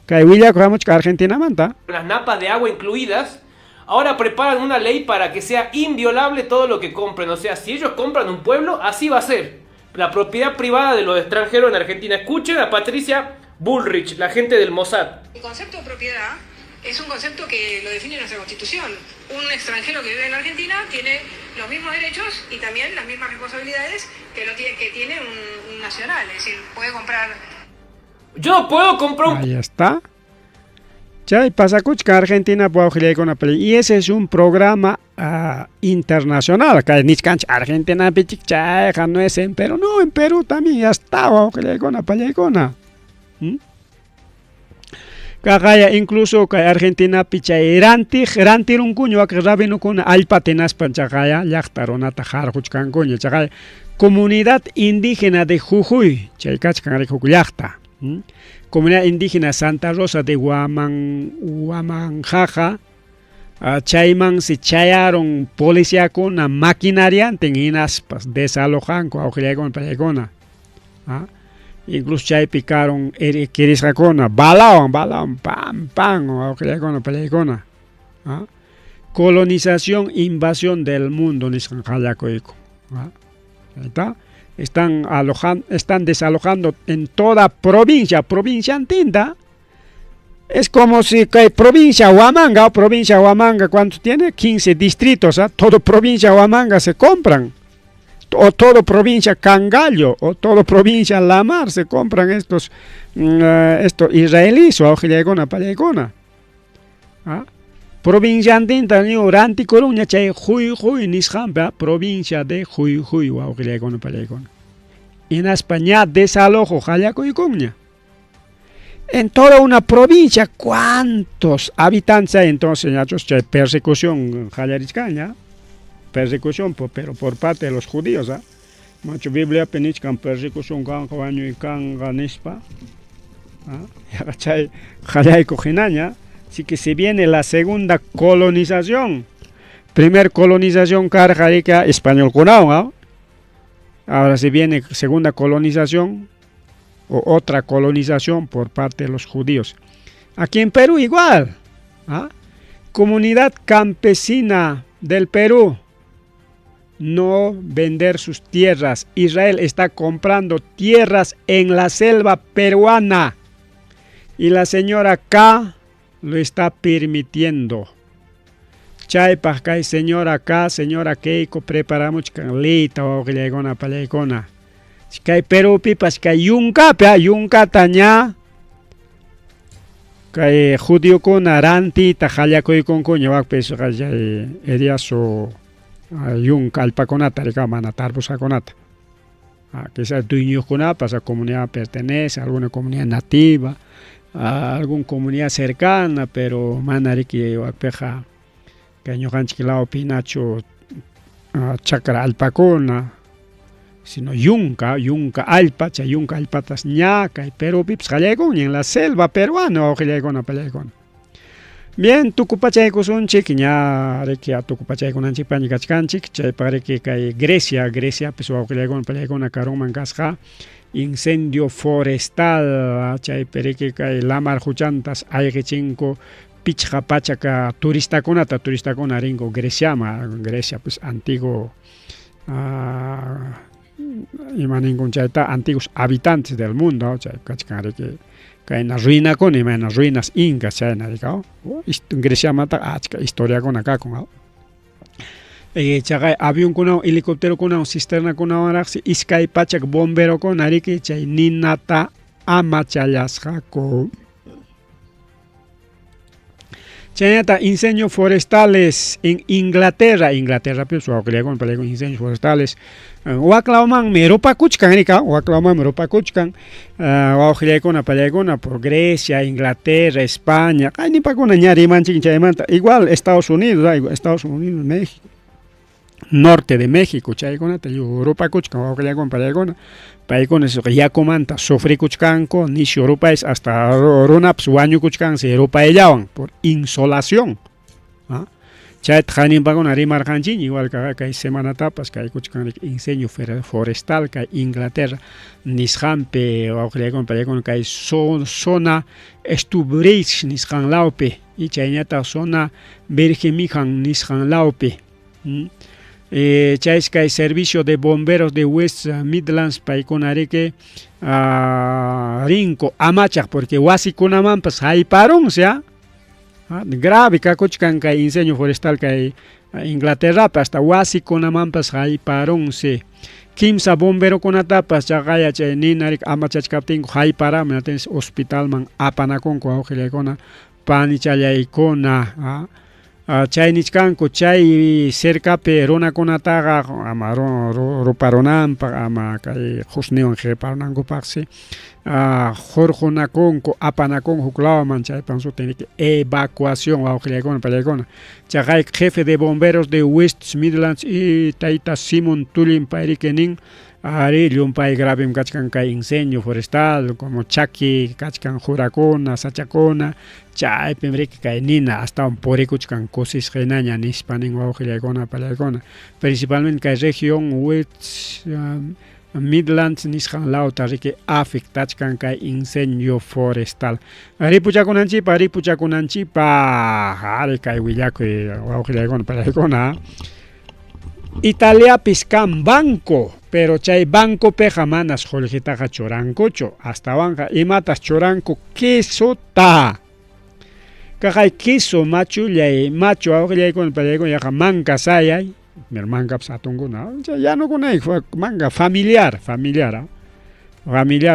Que huilla cogamos que Argentina manta. Las napas de agua incluidas. Ahora preparan una ley para que sea inviolable todo lo que compren. O sea, si ellos compran un pueblo, así va a ser. La propiedad privada de los extranjeros en Argentina. Escuchen a Patricia Bullrich, la gente del Mossad. El concepto de propiedad es un concepto que lo define nuestra Constitución. Un extranjero que vive en Argentina tiene los mismos derechos y también las mismas responsabilidades que tiene un nacional. Es decir, puede comprar... Yo puedo comprar un... Ahí está. Ya pasa que Argentina puede con una y ese es un programa internacional. Que ni Argentina no es en Perú, no, en Perú también ya está con una pelea. Kagaya incluso que Argentina picha rantir un cuño que rabino con alpatenas panchagaya yachtarona tajar huchkan cuño chagaya comunidad indígena de Jujuy chaykach kan Jujuy yachta comunidad indígena Santa Rosa de Huamanjaja chayman se chayaron policía con una maquinaria tenginas desalojan con auxilia con pelegona. Incluso chay picaron quieres racona, balaon, pam, o con pelegona. Colonización, invasión del mundo, ni sanjayacoico. Ahí está. Están desalojando en toda provincia antinta. Es como si que provincia Huamanga, ¿cuánto tiene? 15 distritos, todo provincia Huamanga se compran. O todo provincia Cangallo, o todo provincia Lamar se compran estos israelíes o Aujillegona, Pallegona. Provincia antinta, ni Oranti Coruña, chay Juy, Nishampa, provincia de Juy, o Aujillegona, Pallegona. En España desalojo, Jayaco y Cuña. En toda una provincia, ¿cuántos habitantes hay entonces? Hay persecución, persecución, pero por parte de los judíos. Mucha Biblia penichcan persecución, canjaño y canganispa. Así que se viene la segunda colonización. Primer colonización, carjarica español con ahora se viene segunda colonización o otra colonización por parte de los judíos. Aquí en Perú igual. Comunidad campesina del Perú. No vender sus tierras. Israel está comprando tierras en la selva peruana. Y la señora K lo está permitiendo. Chaypa kay señora Keiko preparamos canlita o glegona palegona. Kay Perú pipas kay yunka taña. Kay judío con aranti tajaya koy con coño peso kay eriaso yunka alpaconata recamana tarbusaconata. Que esa dueño con esa comunidad pertenece a alguna comunidad nativa, a alguna comunidad cercana, pero manariki peja Caño Hanchquilao Pinacho Chacra Alpacona, sino Yunca Alpa, Yunca Alpatas ñaca, pero pips Jallegón en la selva peruana o Jallegona Pelegón. Bien, Tucupachayco son chiquiña, requia Tucupachayco Nanchipañi Cachcanchic, chay para que cae Grecia, pues o Jallegón Pelegona Caroman Casja, incendio forestal, chay para que cae Lamar Juchantas, Aygechinco, Pichja Pachaca turista con ringo Grecia pues antiguo antiguos habitantes del mundo que en las ruinas en las ruinas incas Grecia mata historia con acá con avión con helicóptero con cisterna con iskay pachak bombero con ariki chay ninata amachayasjako. Cheneta, incendios forestales en Inglaterra, pues con incendios forestales. Huaclauman, Meropa Kuchkan, por Grecia, Inglaterra, España, igual Estados Unidos, México. Norte de México, Europa Kuchkan, Paicon es ya comanta, sofre Kuchkanko, ni Europa es hasta Ronap, Suaño Kuchkan, se Europa ellaban por insolación. Chat Hanin Pagon Arimar Hanchin, igual que hay semana tapas, que hay Kuchkan incendio forestal, que hay Inglaterra, Nishampe, o que hay zona Estubreich, Nishan Laupe, y Chaynata zona Bergemijan, Nishan Laupe. Chaisca el servicio de bomberos de West Midlands Paiconareque Rinco Amachak porque Wasi Kunaman pues hay parón sea grave cacochcan que incendio forestal que Inglaterra hasta Wasi Kunaman pues hay parón se Kimsa bombero con atapas chagaya che ninarik amachach captain hay para me hospital man apanacon con augelecona panichaya icona Chay nichkanko chay cerca perona conataga amaro roparonan ama kay husneon jeparonango paxe jorjonaconco apanacon juklaman chay panso tiene que evacuación augelecona pelegona chay jefe de bomberos de West Midlands y Taita Simon Tulin Pairikenin Ari Lumpai grabim kachkan kay incendio forestal como Chaki kachkan Juracona, Sachacona, Chay Pemrek kay Nina hasta un porekuchkan cosis genaña nispanin waujilegona palegona. Principalmente kay región West Midlands nishan lauta que afectachkan kay incendio forestal. Ari puchakunanchi ari kay willako waujilegona palegona. Italia piscan banco, pero chay banco peja manas joljitaja chorancocho, hasta banca y matas choranco queso ta. Cajay queso macho macho ahora con ya manga sayay, mi manga psatunguna, ya no con él, manga familiar, familiar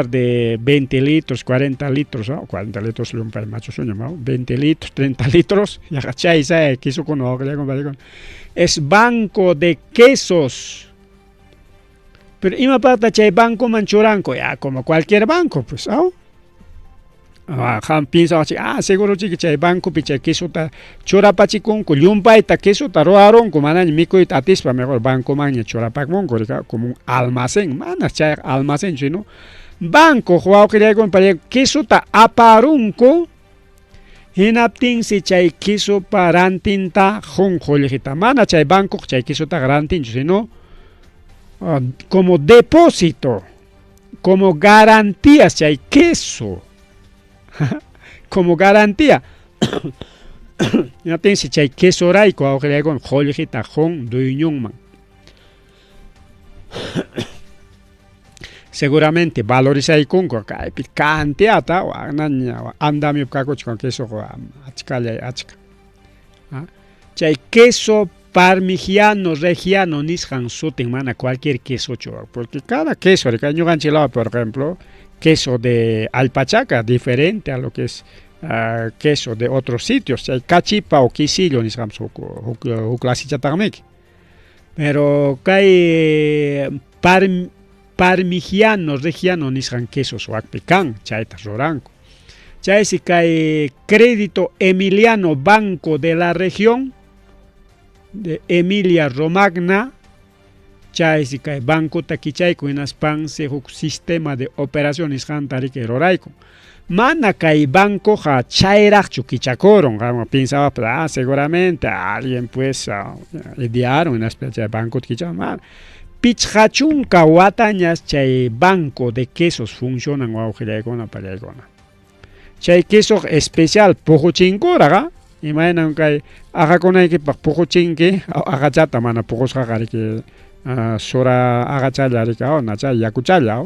de 20 litros, 40 litros, ¿no? 40 litros un par macho sueño, ¿no? 20 litros, 30 litros, ya cachay sayay, queso con es banco de quesos. Pero ima pata chay banco manchoranco, ya como cualquier banco, pues, ¿no? Piensa así, seguro que chay banco picha queso ta chorapachi con yumpay ta queso ta roaron como manan mico y tatispa mejor banco maña chorapac monco como un almacén, manas chay almacén, ¿no? Banco juao que con para queso ta aparunco. Hinaptin si chay queso parantinta jonjolejita mana chay banco chay queso ta garantin, sino como depósito, como garantía chay queso, como garantía. Hinaptin si chay queso raico ahora con jolejita jon duiñón man. Seguramente valoriza y con acá cantidad o andamio cacoch con queso achka. Chay queso parmigiano regiano nishan suten mana cualquier queso choa, porque cada queso de caño ganchilado, por ejemplo, queso de alpachaca diferente a lo que es queso de otros sitios, chay cachipa o quisillo nishan soko o clasicha tamik. Pero hay parmigiano, regiano, nishan quesos o acpecan, chaita roranco. Chay si cae crédito Emiliano Banco de la región de Emilia Romagna, chay si cae banco taquichay con aspan se sistema de operaciones jantarique roraico. Mana cae banco ja chayrach chuquichacoron, como pensaba, seguramente alguien pues idearon una especie de banco taquichacoron. Pichachunca watañas chay banco de quesos funcionan o augelegona palegona. Chay queso especial pojuchincora, imaginan que haga con el que pojochinque, agachata mana pojos jagari que sora agachalla rica o nacha yacuchalla,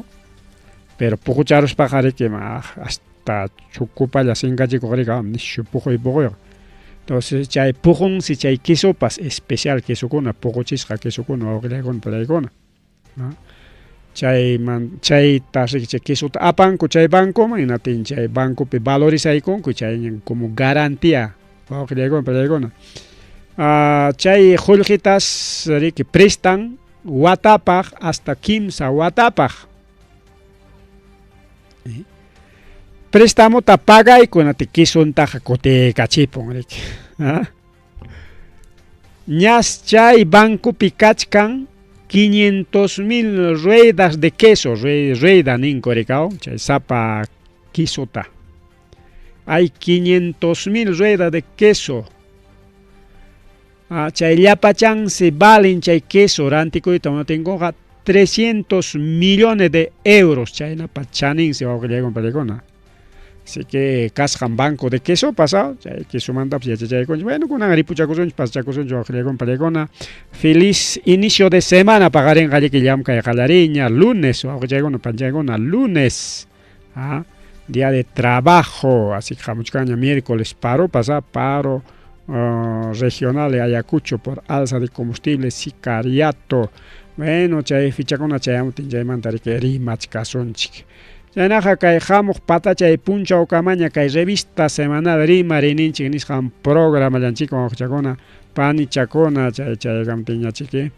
pero pojucharos pajari que hasta chucupa ya sin gachico rica, ni chupujo y pojo. Entonces, chay pujón si chay queso pas especial queso con poco chisca queso con o con pelegona. Chay tasik chay queso apan ku chay banco imagínate chay banco pe valoriza y con chay como garantía o con pelegona. Chay joljitas que prestan watapaj hasta 15 watapaj. Préstamo ta paga y con ate queso taja cote cachipon. Ñas chay banco picachcan 500,000 ruedas de queso, rueda nincorecao, chay sapa quisota. Hay 500,000 ruedas de queso. Chay llapachan se valen chay queso, rantico y no tengo 300 millones de euros, chay na pachanin se va a llegar con pelegona. Así que cascan banco de queso pasado, queso manda bueno con agripucha cosa pasacoson yo con palegona. Feliz inicio de semana pagar en galle que llama calariña lunes o llegona panjagona lunes. Día de trabajo, así que jamuchcaña miércoles paro regional de Ayacucho por alza de combustible sicariato. Bueno, chay ficha con chay amutin mantari que rimach casonchik. Yanaja kay jamuk patachay puncha o camaña kay revista semanal rima rininchik nisqan programa llanchikon chakona pani chakona chay gampiña chiqui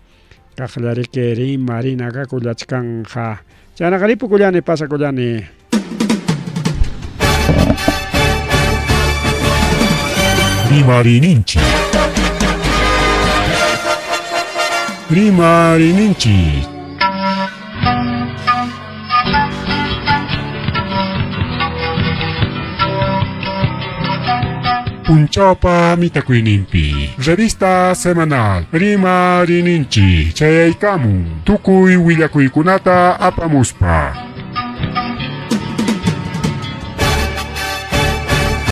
kaqllariki rima rina kakullachkanja chaynaqa ripukullani pasakullani. Rima rininchi. Rima rininchi. Punchapa mitakuinimpi. Revista semanal. Rima rininchi. Chayaykamu. Tukuy willakuykunata apamuspa.